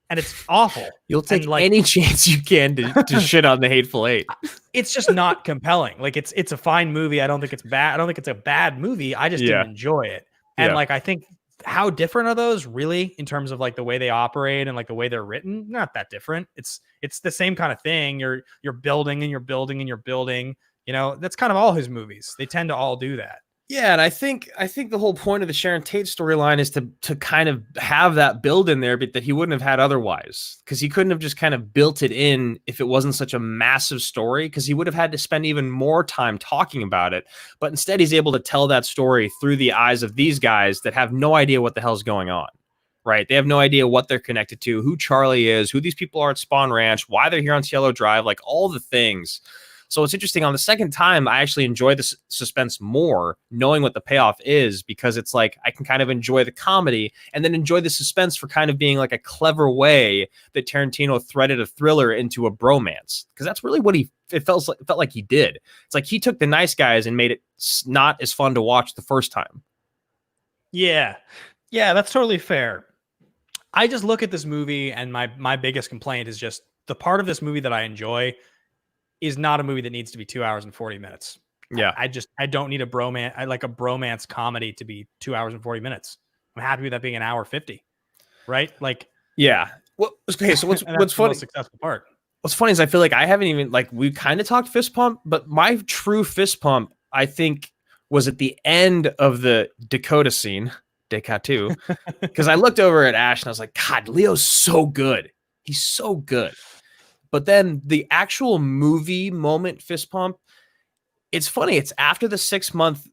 and it's awful. You'll take like any chance you can to shit on the Hateful Eight. It's just not compelling. Like, it's a fine movie. I don't think it's bad. I don't think it's a bad movie. I just didn't enjoy it. And like, I think, how different are those really in terms of like the way they operate and like the way they're written? Not that different. It's the same kind of thing. You're building and you're building and you're building. You know, that's kind of all his movies. They tend to all do that. Yeah, and I think the whole point of the Sharon Tate storyline is to kind of have that build in there, but that he wouldn't have had otherwise, because he couldn't have just kind of built it in if it wasn't such a massive story, because he would have had to spend even more time talking about it. But instead, he's able to tell that story through the eyes of these guys that have no idea what the hell's going on, right? They have no idea what they're connected to, who Charlie is, who these people are at Spawn Ranch, why they're here on Cielo Drive, like all the things. So it's interesting. On the second time, I actually enjoy the suspense more, knowing what the payoff is, because it's like I can kind of enjoy the comedy and then enjoy the suspense for kind of being like a clever way that Tarantino threaded a thriller into a bromance, because that's really what it felt like he did. It's like he took the nice guys and made it not as fun to watch the first time. Yeah, that's totally fair. I just look at this movie and my biggest complaint is just the part of this movie that I enjoy is not a movie that needs to be 2 hours and 40 minutes. Yeah. I don't need a bromance. I like a bromance comedy to be 2 hours and 40 minutes. I'm happy with that being an hour 50. Right? Like, yeah. Well, okay. So what's funny? The most successful part. What's funny is I feel like I haven't even, like, we kind of talked fist pump, but my true fist pump, I think, was at the end of the Dakota scene, Dekatu, because I looked over at Ash and I was like, God, Leo's so good. He's so good. But then the actual movie moment fist pump, it's funny. It's after the 6 month,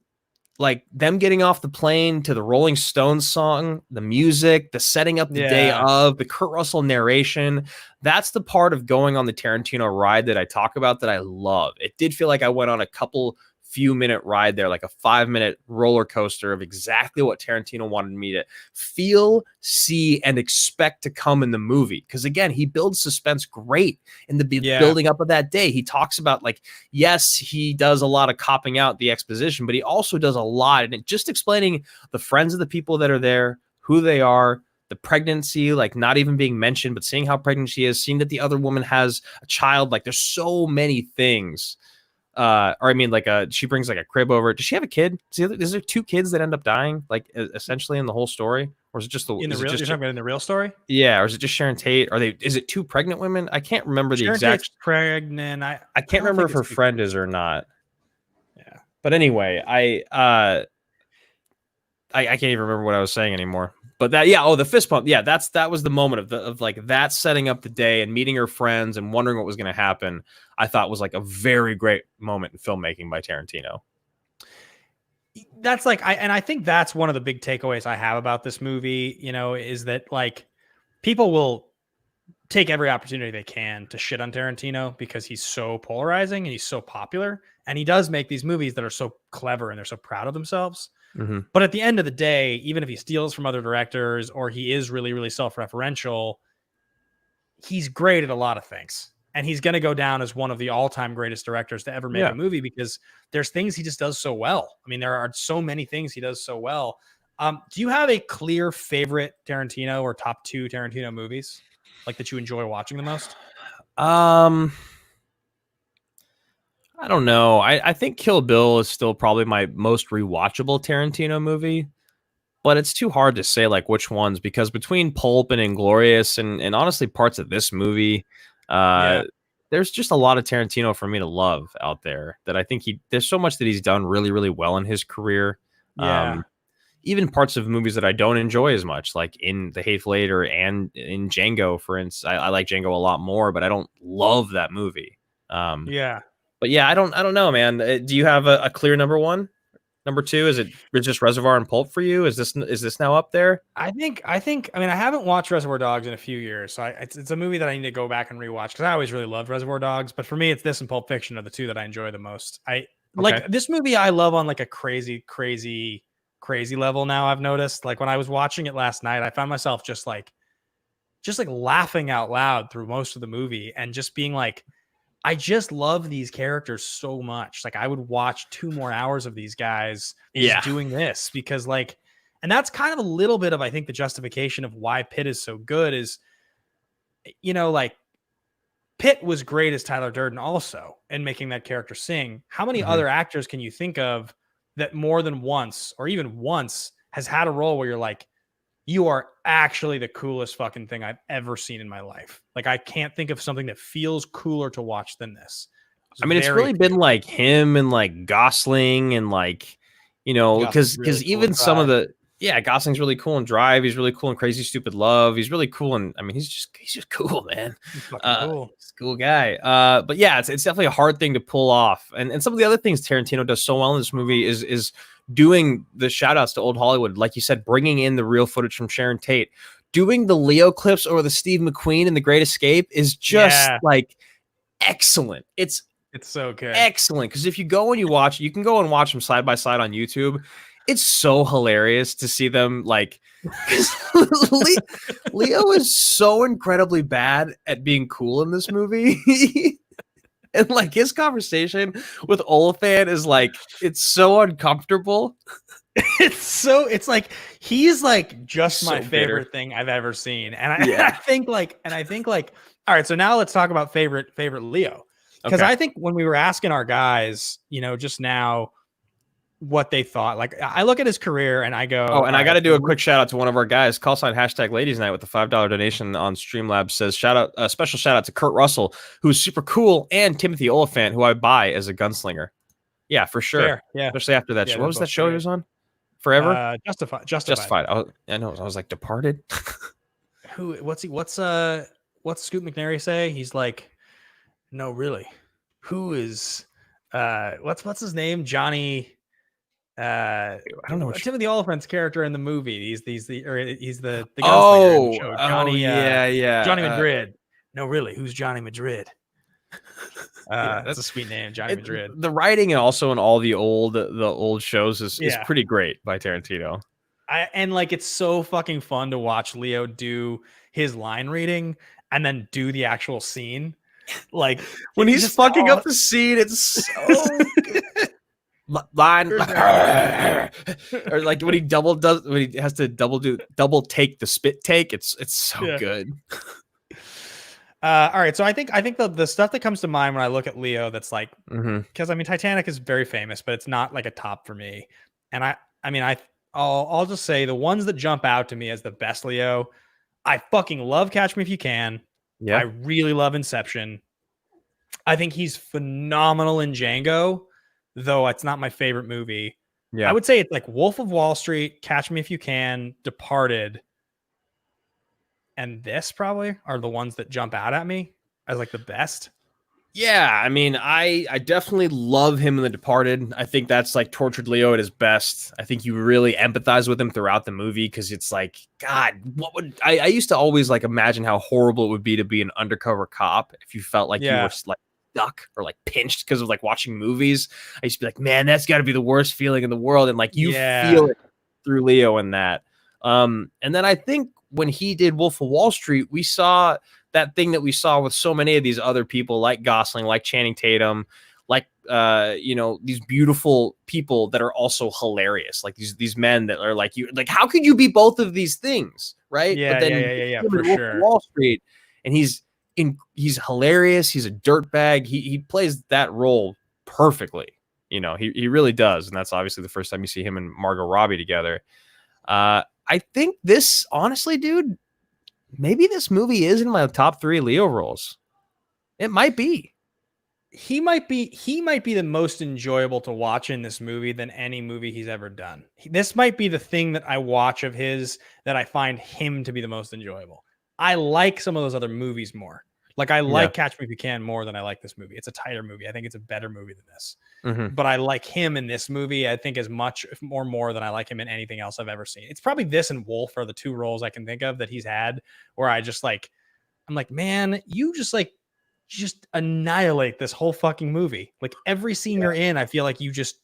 like them getting off the plane to the Rolling Stones song, the music, the setting up the day of, the Kurt Russell narration. That's the part of going on the Tarantino ride that I talk about that I love. It did feel like I went on a few minute ride there, like a 5 minute roller coaster of exactly what Tarantino wanted me to feel, see, and expect to come in the movie. Because again, he builds suspense great in the building up of that day. He talks about, like, yes, he does a lot of copping out the exposition, but he also does a lot and just explaining the friends of the people that are there, who they are, the pregnancy, like not even being mentioned, but seeing how pregnant she is, seeing that the other woman has a child. Like, there's so many things. Or I mean, like she brings like a crib over. Does she have a kid? Is there 2 kids that end up dying, like essentially in the whole story, or is it just in the real? You're talking about in the real story? Yeah, or is it just Sharon Tate? Is it 2 pregnant women? I can't remember the exact. Tate's pregnant. I can't remember if her friend is or not. Yeah, but anyway, I can't even remember what I was saying anymore. But that, the fist pump. Yeah, that was the moment of like that setting up the day and meeting her friends and wondering what was going to happen. I thought was like a very great moment in filmmaking by Tarantino. That's like, I think that's one of the big takeaways I have about this movie, is that like people will take every opportunity they can to shit on Tarantino because he's so polarizing and he's so popular. And he does make these movies that are so clever and they're so proud of themselves. Mm-hmm. But at the end of the day, even if he steals from other directors or he is really, really self-referential, he's great at a lot of things. And he's going to go down as one of the all-time greatest directors to ever make a movie because there's things he just does so well. I mean, there are so many things he does so well. Do you have a clear favorite Tarantino or top 2 Tarantino movies, like that you enjoy watching the most? I don't know. I think Kill Bill is still probably my most rewatchable Tarantino movie, but it's too hard to say like which ones, because between Pulp and Inglourious and honestly parts of this movie, there's just a lot of Tarantino for me to love out there that I think there's so much that he's done really, really well in his career. Even parts of movies that I don't enjoy as much, like in The Hateful Eight and in Django, for instance. I like Django a lot more, but I don't love that movie. But yeah, I don't know, man. Do you have a clear number 1? Number 2, is it just Reservoir and Pulp for you? Is this now up there? I mean, I haven't watched Reservoir Dogs in a few years, so it's a movie that I need to go back and rewatch because I always really loved Reservoir Dogs. But for me, it's this and Pulp Fiction are the 2 that I enjoy the most. Like this movie, I love on like a crazy level. Now I've noticed, like when I was watching it last night, I found myself just like laughing out loud through most of the movie and just being like, I just love these characters so much. Like I would watch 2 more hours of these guys doing this because like, and that's kind of a little bit of, I think, the justification of why Pitt is so good is, like Pitt was great as Tyler Durden also and making that character sing. How many other actors can you think of that more than once or even once has had a role where you're like, you are actually the coolest fucking thing I've ever seen in my life. Like, I can't think of something that feels cooler to watch than this. It's really been like him and like Gosling and like, because really even cool some of the, Gosling's really cool in Drive. He's really cool in Crazy Stupid Love. He's really cool. And he's just cool, man. He's fucking cool. He's a cool guy. But yeah, it's definitely a hard thing to pull off. And some of the other things Tarantino does so well in this movie is doing the shout outs to old Hollywood. Like you said, bringing in the real footage from Sharon Tate, doing the Leo clips or the Steve McQueen in The Great Escape is just like excellent. It's so good. Excellent. Because if you go and you can go and watch them side by side on YouTube. It's so hilarious to see them like Leo is so incredibly bad at being cool in this movie. And like his conversation with Oliphant is like, it's so uncomfortable. It's like, he's like just So my favorite bitter. thing I've ever seen. And I think like, all right, so now let's talk about favorite Leo. Because I think when we were asking our guys, just now what they thought, like I look at his career and I go, I got to do a quick shout out to one of our guys, call sign #Ladies Night with the $5 donation on Streamlabs, says special shout out to Kurt Russell, who's super cool, and Timothy Oliphant, who I buy as a gunslinger. Yeah, for sure. Fair. Yeah, especially after that show. What was that show he was on? Forever? Justified. I know. I was like, Departed. What's Scoot McNairy say? He's like, no, really, who is what's his name? Johnny. I don't know. Timothy Olyphant's character in the movie. He's the gunslinger in the show. Johnny. Yeah. Johnny Madrid. No, really, who's Johnny Madrid? Yeah, that's a sweet name, Johnny Madrid. The writing and also in all the old shows is pretty great by Tarantino. And like it's so fucking fun to watch Leo do his line reading and then do the actual scene. Like when he's fucking up the scene, it's so good. Line or like when he has to double take the spit take. It's so good. All right, so I think the stuff that comes to mind when I look at Leo, that's like, because I mean Titanic is very famous, but it's not like a top for me. And I'll just say the ones that jump out to me as the best Leo, I fucking love Catch Me If You Can. Yeah, I really love Inception. I think he's phenomenal in Django, though it's not my favorite movie. Yeah, I would say it's like Wolf of Wall Street, Catch Me If You Can, Departed, and this probably are the ones that jump out at me as like the best. Yeah, I mean, I definitely love him in The Departed. I think that's like tortured Leo at his best. I think you really empathize with him throughout the movie because it's like, God, what would I used to always like imagine how horrible it would be to be an undercover cop if you felt like you were like stuck or like pinched because of like watching movies. I used to be like, man, that's got to be the worst feeling in the world, and like you feel it through Leo in that. And then I think when he did Wolf of Wall Street, we saw that thing that we saw with so many of these other people like Gosling, like Channing Tatum, like, these beautiful people that are also hilarious. Like these men that are like, you, like, how could you be both of these things? Right. Yeah. But then For Wolf sure. of Wall Street, and he's hilarious. He's a dirtbag. He plays that role perfectly. You know, he really does. And that's obviously the first time you see him and Margot Robbie together. I think this, honestly, dude, maybe this movie is in my top 3 Leo roles. It might be. He might be the most enjoyable to watch in this movie than any movie he's ever done. This might be the thing that I watch of his that I find him to be the most enjoyable. I like some of those other movies more. Like I like Catch Me If You Can more than I like this movie. It's a tighter movie. I think it's a better movie than this. But I like him in this movie, I think, as much or more than I like him in anything else I've ever seen. It's probably this and Wolf are the 2 roles I can think of that he's had where I just like, I'm like, man, you just annihilate this whole fucking movie. Like every scene you're in, I feel like you just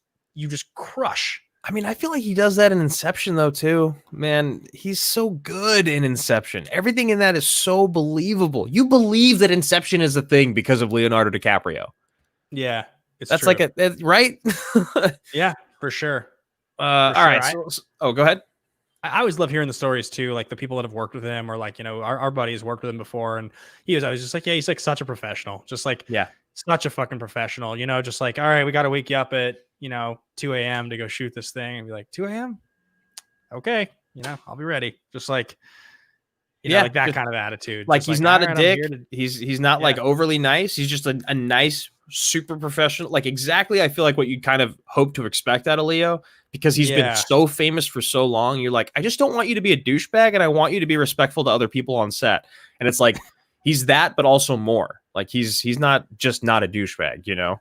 crush. I mean, I feel like he does that in Inception, though, too. Man, he's so good in Inception. Everything in that is so believable. You believe that Inception is a thing because of Leonardo DiCaprio. Yeah, that's true. Like right? Yeah, for sure. All right. So, go ahead. I always love hearing the stories too, like the people that have worked with him, or like, our buddies worked with him before, and I was just like, yeah, he's like such a professional, just like, such a fucking professional, just like, all right, we got to wake you up at 2 a.m. to go shoot this thing, and be like, 2 a.m. Okay, I'll be ready. Just like, like that kind of attitude. Like he's not a dick. He's not like overly nice. He's just a nice, super professional. Like exactly, I feel like what you kind of hope to expect out of Leo, because he's been so famous for so long. You're like, I just don't want you to be a douchebag, and I want you to be respectful to other people on set. And it's like he's that, but also more. Like he's not just not a douchebag,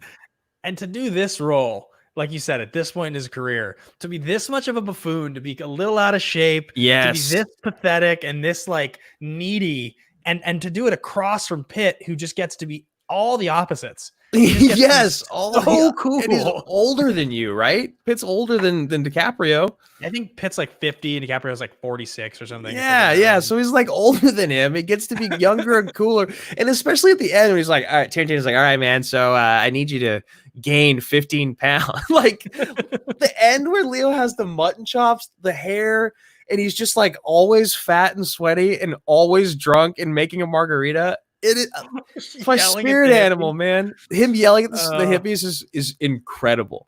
And to do this role, like you said, at this point in his career, to be this much of a buffoon, to be a little out of shape, to be this pathetic and this like needy, and to do it across from Pitt, who just gets to be all the opposites. Yes, so cool. And he's older than you, right? Pitt's older than DiCaprio. I think Pitt's like 50 and DiCaprio's like 46 or something. Yeah. So he's like older than him. He gets to be younger and cooler. And especially at the end, when he's like, all right, Tarantino's like, all right, man, so I need you to gain 15 pounds. Like the end where Leo has the mutton chops, the hair, and he's just like always fat and sweaty and always drunk and making a margarita. It is my spirit animal, man. Him yelling at the hippies is incredible.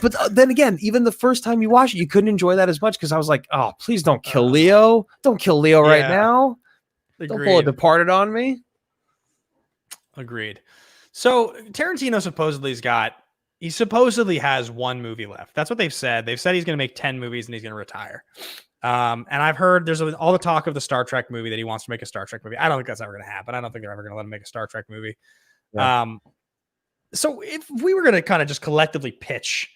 But then again, even the first time you watch it, you couldn't enjoy that as much because I was like, oh, please don't kill Leo. Don't kill Leo right now. Agreed. Don't pull a Departed on me. Agreed. So Tarantino supposedly has 1 movie left. That's what they've said. They've said he's going to make 10 movies and he's going to retire. And I've heard there's all the talk of the Star Trek movie, that he wants to make a Star Trek movie. I don't think that's ever going to happen. I don't think they're ever going to let him make a Star Trek movie. Yeah. So if we were going to kind of just collectively pitch,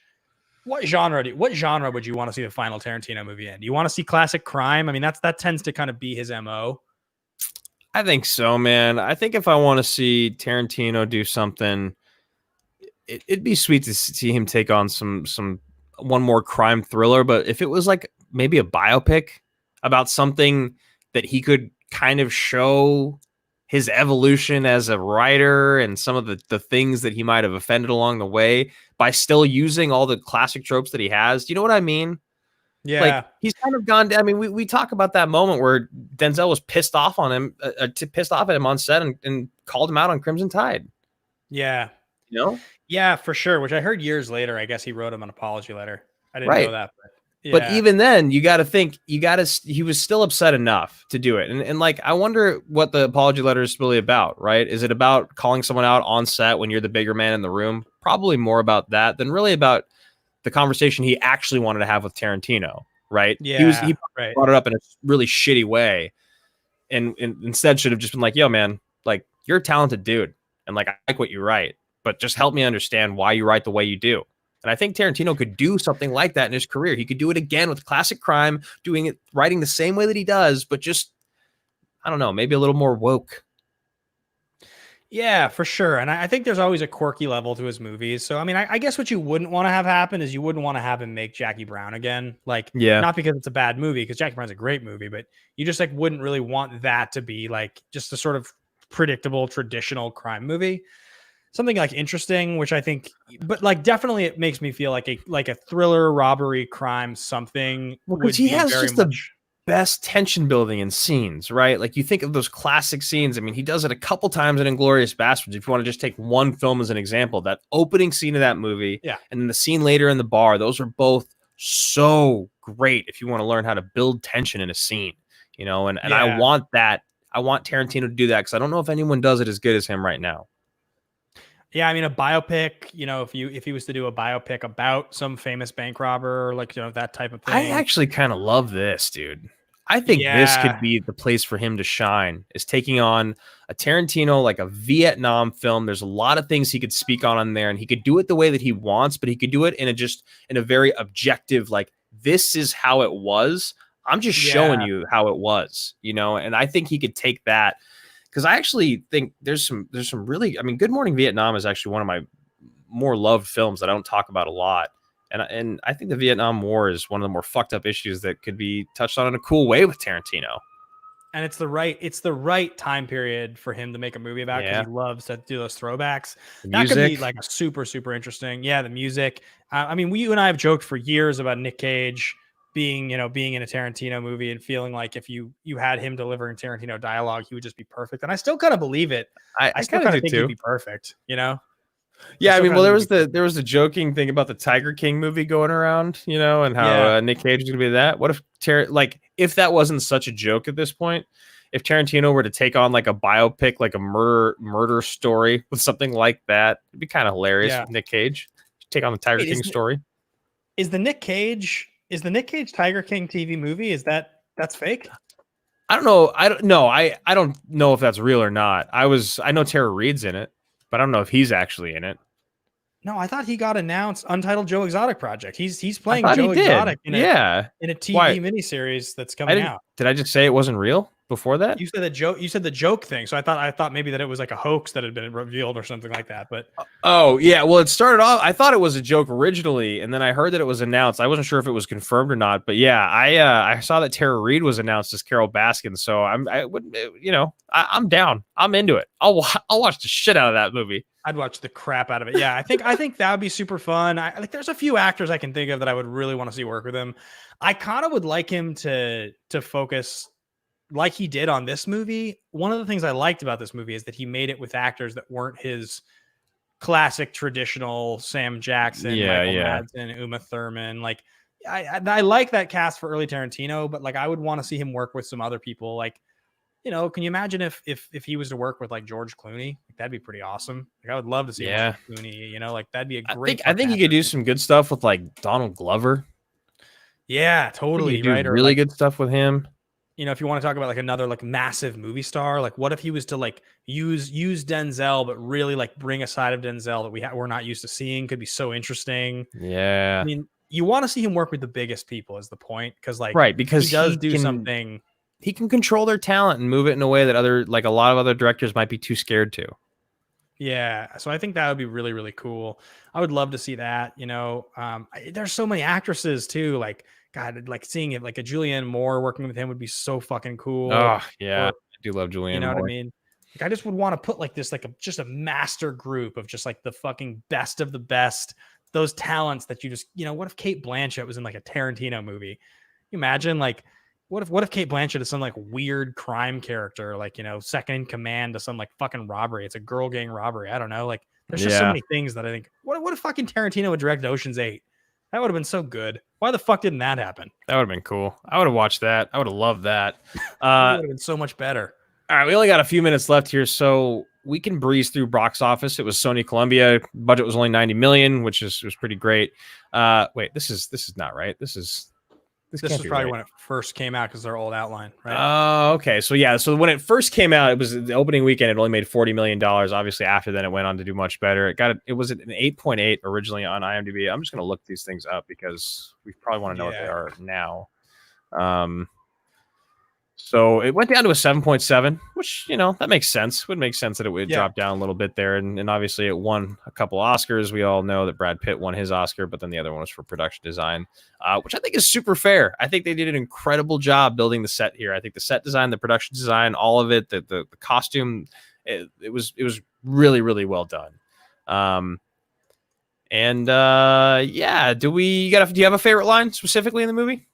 what genre would you want to see the final Tarantino movie in? Do you want to see classic crime? I mean, that tends to kind of be his MO. I think so, man. I think if I want to see Tarantino do something, it'd be sweet to see him take on some one more crime thriller. But if it was like maybe a biopic about something that he could kind of show his evolution as a writer and some of the things that he might have offended along the way by still using all the classic tropes that he has. Do you know what I mean? Yeah. Like he's kind of gone. I mean, we talk about that moment where Denzel was pissed off on him, pissed off at him on set and called him out on Crimson Tide. Yeah. You know? Yeah, for sure. Which I heard years later. I guess he wrote him an apology letter. I didn't know that. But, yeah. But even then, you got to think, he was still upset enough to do it. And like, I wonder what the apology letter is really about, right? Is it about calling someone out on set when you're the bigger man in the room? Probably more about that than really about the conversation he actually wanted to have with Tarantino, right? Yeah, he brought it up in a really shitty way. And instead should have just been like, yo, man, like, you're a talented dude. And like, I like what you write, but just help me understand why you write the way you do. And I think Tarantino could do something like that in his career. He could do it again with classic crime, writing the same way that he does, but just, I don't know, maybe a little more woke. Yeah, for sure. And I think there's always a quirky level to his movies. So, I mean, I guess what you wouldn't want to have happen is you wouldn't want to have him make Jackie Brown again. Like, not because it's a bad movie, because Jackie Brown's a great movie, but you just like wouldn't really want that to be like just a sort of predictable, traditional crime movie. Something like interesting, which I think, but like definitely it makes me feel like a thriller, robbery, crime, something. Because he has just the best tension building in scenes, right? Like you think of those classic scenes. I mean, he does it a couple times in Inglourious Basterds. If you want to just take one film as an example, that opening scene of that movie, and then the scene later in the bar, those are both so great. If you want to learn how to build tension in a scene, you know, and I want that. I want Tarantino to do that because I don't know if anyone does it as good as him right now. Yeah, I mean, a biopic, you know, if he was to do a biopic about some famous bank robber, or like, you know, that type of thing. I actually kind of love this, dude. I think this could be the place for him to shine, is taking on a Tarantino, like a Vietnam film. There's a lot of things he could speak on there, and he could do it the way that he wants, but he could do it in a very objective, like, this is how it was. I'm just showing you how it was, you know, and I think he could take that. Because I actually think there's some really, I mean, Good Morning Vietnam is actually one of my more loved films that I don't talk about a lot. And I think the Vietnam War is one of the more fucked up issues that could be touched on in a cool way with Tarantino. And it's the right time period for him to make a movie about, because he loves to do those throwbacks. That could be like a super, super interesting. Yeah, the music. I mean, you and I have joked for years about Nick Cage being in a Tarantino movie and feeling like if you had him delivering Tarantino dialogue, he would just be perfect. And I still kind of believe it. I still kind of think he'd be perfect, you know? Yeah, I mean, well, there was the joking thing about the Tiger King movie going around, you know, and how Nick Cage is going to be that. What if if that wasn't such a joke at this point, if Tarantino were to take on like a biopic, like a murder story with something like that, it'd be kind of hilarious. With Nick Cage take on the Tiger King story. Is the Nick Cage Tiger King TV movie? That's fake? I don't know. I don't know if that's real or not. I know Tara Reid's in it, but I don't know if he's actually in it. No, I thought he got announced. Untitled Joe Exotic project. He's playing Joe Exotic in a TV miniseries that's coming out. Did I just say it wasn't real before that? You said the joke thing. So I thought maybe that it was like a hoax that had been revealed or something like that. But oh yeah, well, it started off. I thought it was a joke originally, and then I heard that it was announced. I wasn't sure if it was confirmed or not. But yeah, I saw that Tara Reid was announced as Carol Baskin. So I'm down. I'm into it. I'll watch the shit out of that movie. I'd watch the crap out of it. Yeah, I think that would be super fun. There's a few actors I can think of that I would really want to see work with him. I kind of would like him to focus like he did on this movie. One of the things I liked about this movie is that he made it with actors that weren't his classic traditional Sam Jackson, Michael Madsen, Uma Thurman. Like I like that cast for early Tarantino, but like I would want to see him work with some other people. Like, you know, can you imagine if he was to work with like George Clooney? Like, that'd be pretty awesome. Like, I would love to see George Clooney. You know, like that'd be a great. I think he could do some good stuff with like Donald Glover. Yeah, totally. Right, really good stuff with him. you know, if you want to talk about like another like massive movie star, like what if he was to like use Denzel, but really like bring a side of Denzel that we're not used to seeing? Could be so interesting. Yeah. I mean, you want to see him work with the biggest people is the point, because like right, because he does do something. He can control their talent and move it in a way that a lot of other directors might be too scared to. Yeah, so I think that would be really, really cool. I would love to see that. You know, there's so many actresses too. Like, God, like seeing it, like a Julianne Moore working with him would be so fucking cool. Oh yeah, Or, I do love Julianne. you know Moore. what I mean? Like, I just would want to put like this, like just a master group of just like the fucking best of the best. Those talents that you just, you know, what if Kate Blanchett was in like a Tarantino movie? You imagine like. What if Kate Blanchett is some like weird crime character, like, you know, second in command to some like fucking robbery? It's a girl gang robbery. I don't know. Like, there's just so many things that I think, what if fucking Tarantino would direct Ocean's 8? That would have been so good. Why the fuck didn't that happen? That would have been cool. I would have watched that. I would have loved that. It would have been so much better. All right, we only got a few minutes left here, so we can breeze through box office. It was Sony Columbia. Budget was only 90 million, which was pretty great. Wait, this is not right. This was probably right. When it first came out, because they're old outline, right? Oh, okay. So yeah, so when it first came out, it was the opening weekend. It only made $40 million. Obviously, after then, it went on to do much better. It was an 8.8 originally on IMDb. I'm just gonna look these things up because we probably want to know what they are now. So it went down to a 7.7, which, you know, that makes sense. Would make sense that it would drop down a little bit there. And obviously it won a couple Oscars. We all know that Brad Pitt won his Oscar, but then the other one was for production design, which I think is super fair. I think they did an incredible job building the set here. I think the set design, the production design, all of it, the costume, it was really, really well done. Yeah, do you have a favorite line specifically in the movie?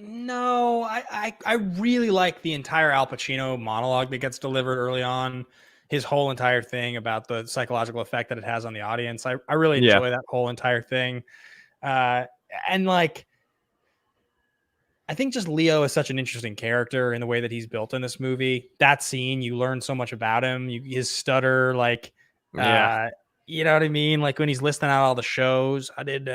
No, I really like the entire Al Pacino monologue that gets delivered early on. His whole entire thing about the psychological effect that it has on the audience. I really enjoy that whole entire thing. And like, I think just Leo is such an interesting character in the way that he's built in this movie. That scene, you learn so much about him. His stutter, like, you know what I mean? Like when he's listing out all the shows. I did,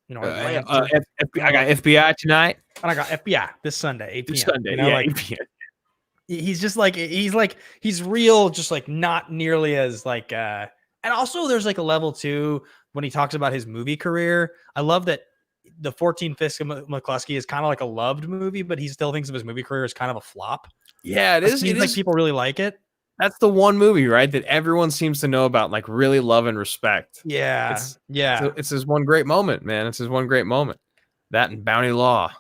you know, I got FBI tonight, and I got FBI this Sunday, 8 p.m. This Sunday, you know, like 8 p.m. He's just like he's real, just like not nearly as like. And also, there's like a level too when he talks about his movie career. I love that the 14 Fists of McCluskey is kind of like a loved movie, but he still thinks of his movie career as kind of a flop. Yeah, it is. It seems like people really like it. That's the one movie, right, that everyone seems to know about, like really love and respect. Yeah, It's his one great moment, man. It's his one great moment. That and Bounty Law.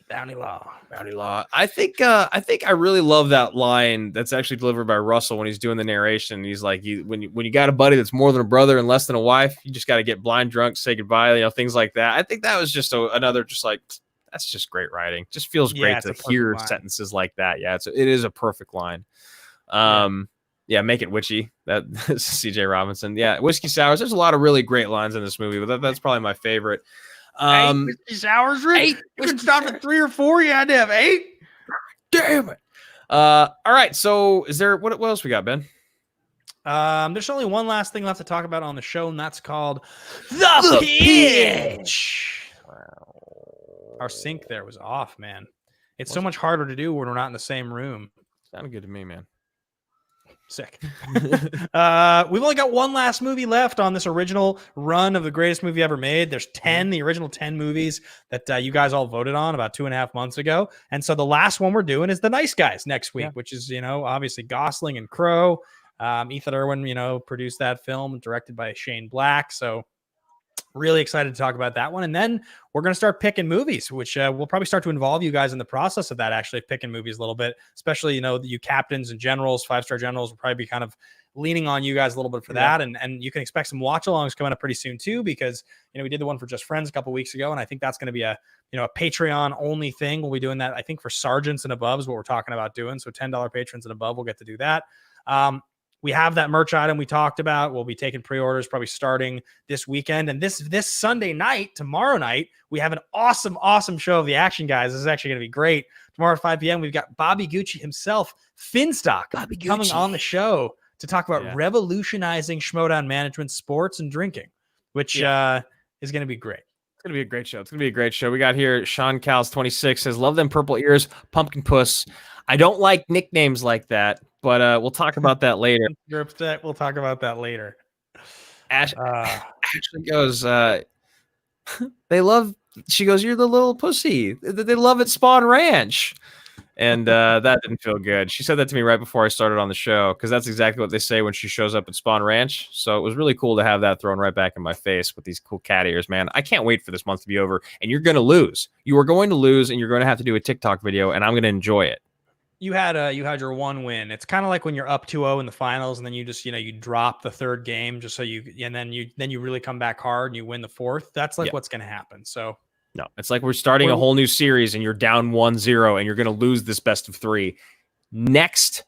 I think I really love that line that's actually delivered by Russell when he's doing the narration. He's like, when you got a buddy that's more than a brother and less than a wife, you just got to get blind drunk, say goodbye, you know, things like that. I think that was just another, just like, that's just great writing. Just feels great to hear sentences like that. Yeah, it is a perfect line. Make it witchy. That CJ Robinson. Yeah, Whiskey Sours. There's a lot of really great lines in this movie, but that's probably my favorite. 8 Whiskey Sours, Rick? You can stop at 3 or 4. You had to have 8. Damn it. All right. So is there what else we got, Ben? There's only one last thing left to talk about on the show, and that's called The Pitch. Wow. Our sync there was off, man. It's so much harder to do when we're not in the same room. Sounded good to me, man. Sick. We've only got one last movie left on this original run of the greatest movie ever made. There's 10, the original 10 movies that you guys all voted on about 2.5 months ago. And so the last one we're doing is The Nice Guys next week, which is, you know, obviously Gosling and Crowe. Ethan Irwin, you know, produced that film, directed by Shane Black. So really excited to talk about that one. And then we're going to start picking movies, which we'll probably start to involve you guys in the process of that, actually picking movies a little bit, especially, you know, you captains and generals, 5-star generals will probably be kind of leaning on you guys a little bit for that. And you can expect some watch alongs coming up pretty soon too, because, you know, we did the one for Just Friends a couple weeks ago. And I think that's going to be a Patreon only thing. We'll be doing that. I think for sergeants and above is what we're talking about doing. So $10 patrons and above will get to do that. We have that merch item we talked about. We'll be taking pre-orders probably starting this weekend. And this Sunday night, tomorrow night, we have an awesome show of the Action Guys. This is actually going to be great. Tomorrow at 5 p.m., we've got Bobby Gucci himself, Finstock, coming on the show to talk about revolutionizing Schmodown management, sports, and drinking, which is going to be great. It's gonna be a great show. It's gonna be a great show. We got here Sean Cals 26 says, "Love them purple ears, pumpkin puss." I don't like nicknames like that, but we'll talk about that later. You're upset. We'll talk about that later. Ashley goes, they love. She goes, "You're the little pussy. They love it, Spawn Ranch." And that didn't feel good. She said that to me right before I started on the show, because that's exactly what they say when she shows up at Spawn Ranch. So it was really cool to have that thrown right back in my face with these cool cat ears, man. I can't wait for this month to be over, and you're going to lose. You are going to lose, and you're going to have to do a TikTok video, and I'm going to enjoy it. You had your one win. It's kind of like when you're up 2-0 in the finals, and then you just, you drop the third game just so and then you really come back hard and you win the fourth. That's like what's going to happen. So no, it's like we're starting a whole new series and you're down 1-0 and you're going to lose this best of 3 next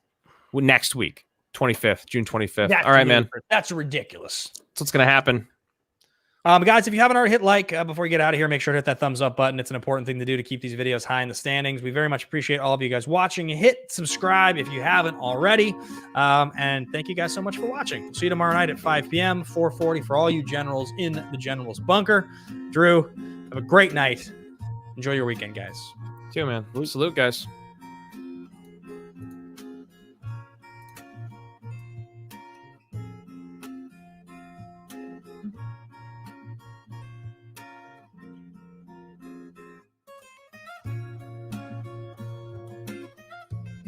week, 25th, June 25th. All right, man. That's ridiculous. That's what's going to happen. Guys, if you haven't already hit like before you get out of here, make sure to hit that thumbs up button. It's an important thing to do to keep these videos high in the standings. We very much appreciate all of you guys watching. Hit subscribe if you haven't already. And thank you guys so much for watching. We'll see you tomorrow night at 5 p.m., 4:40 for all you generals in the Generals Bunker. Drew, have a great night. Enjoy your weekend, guys. See you, man. Salute, guys.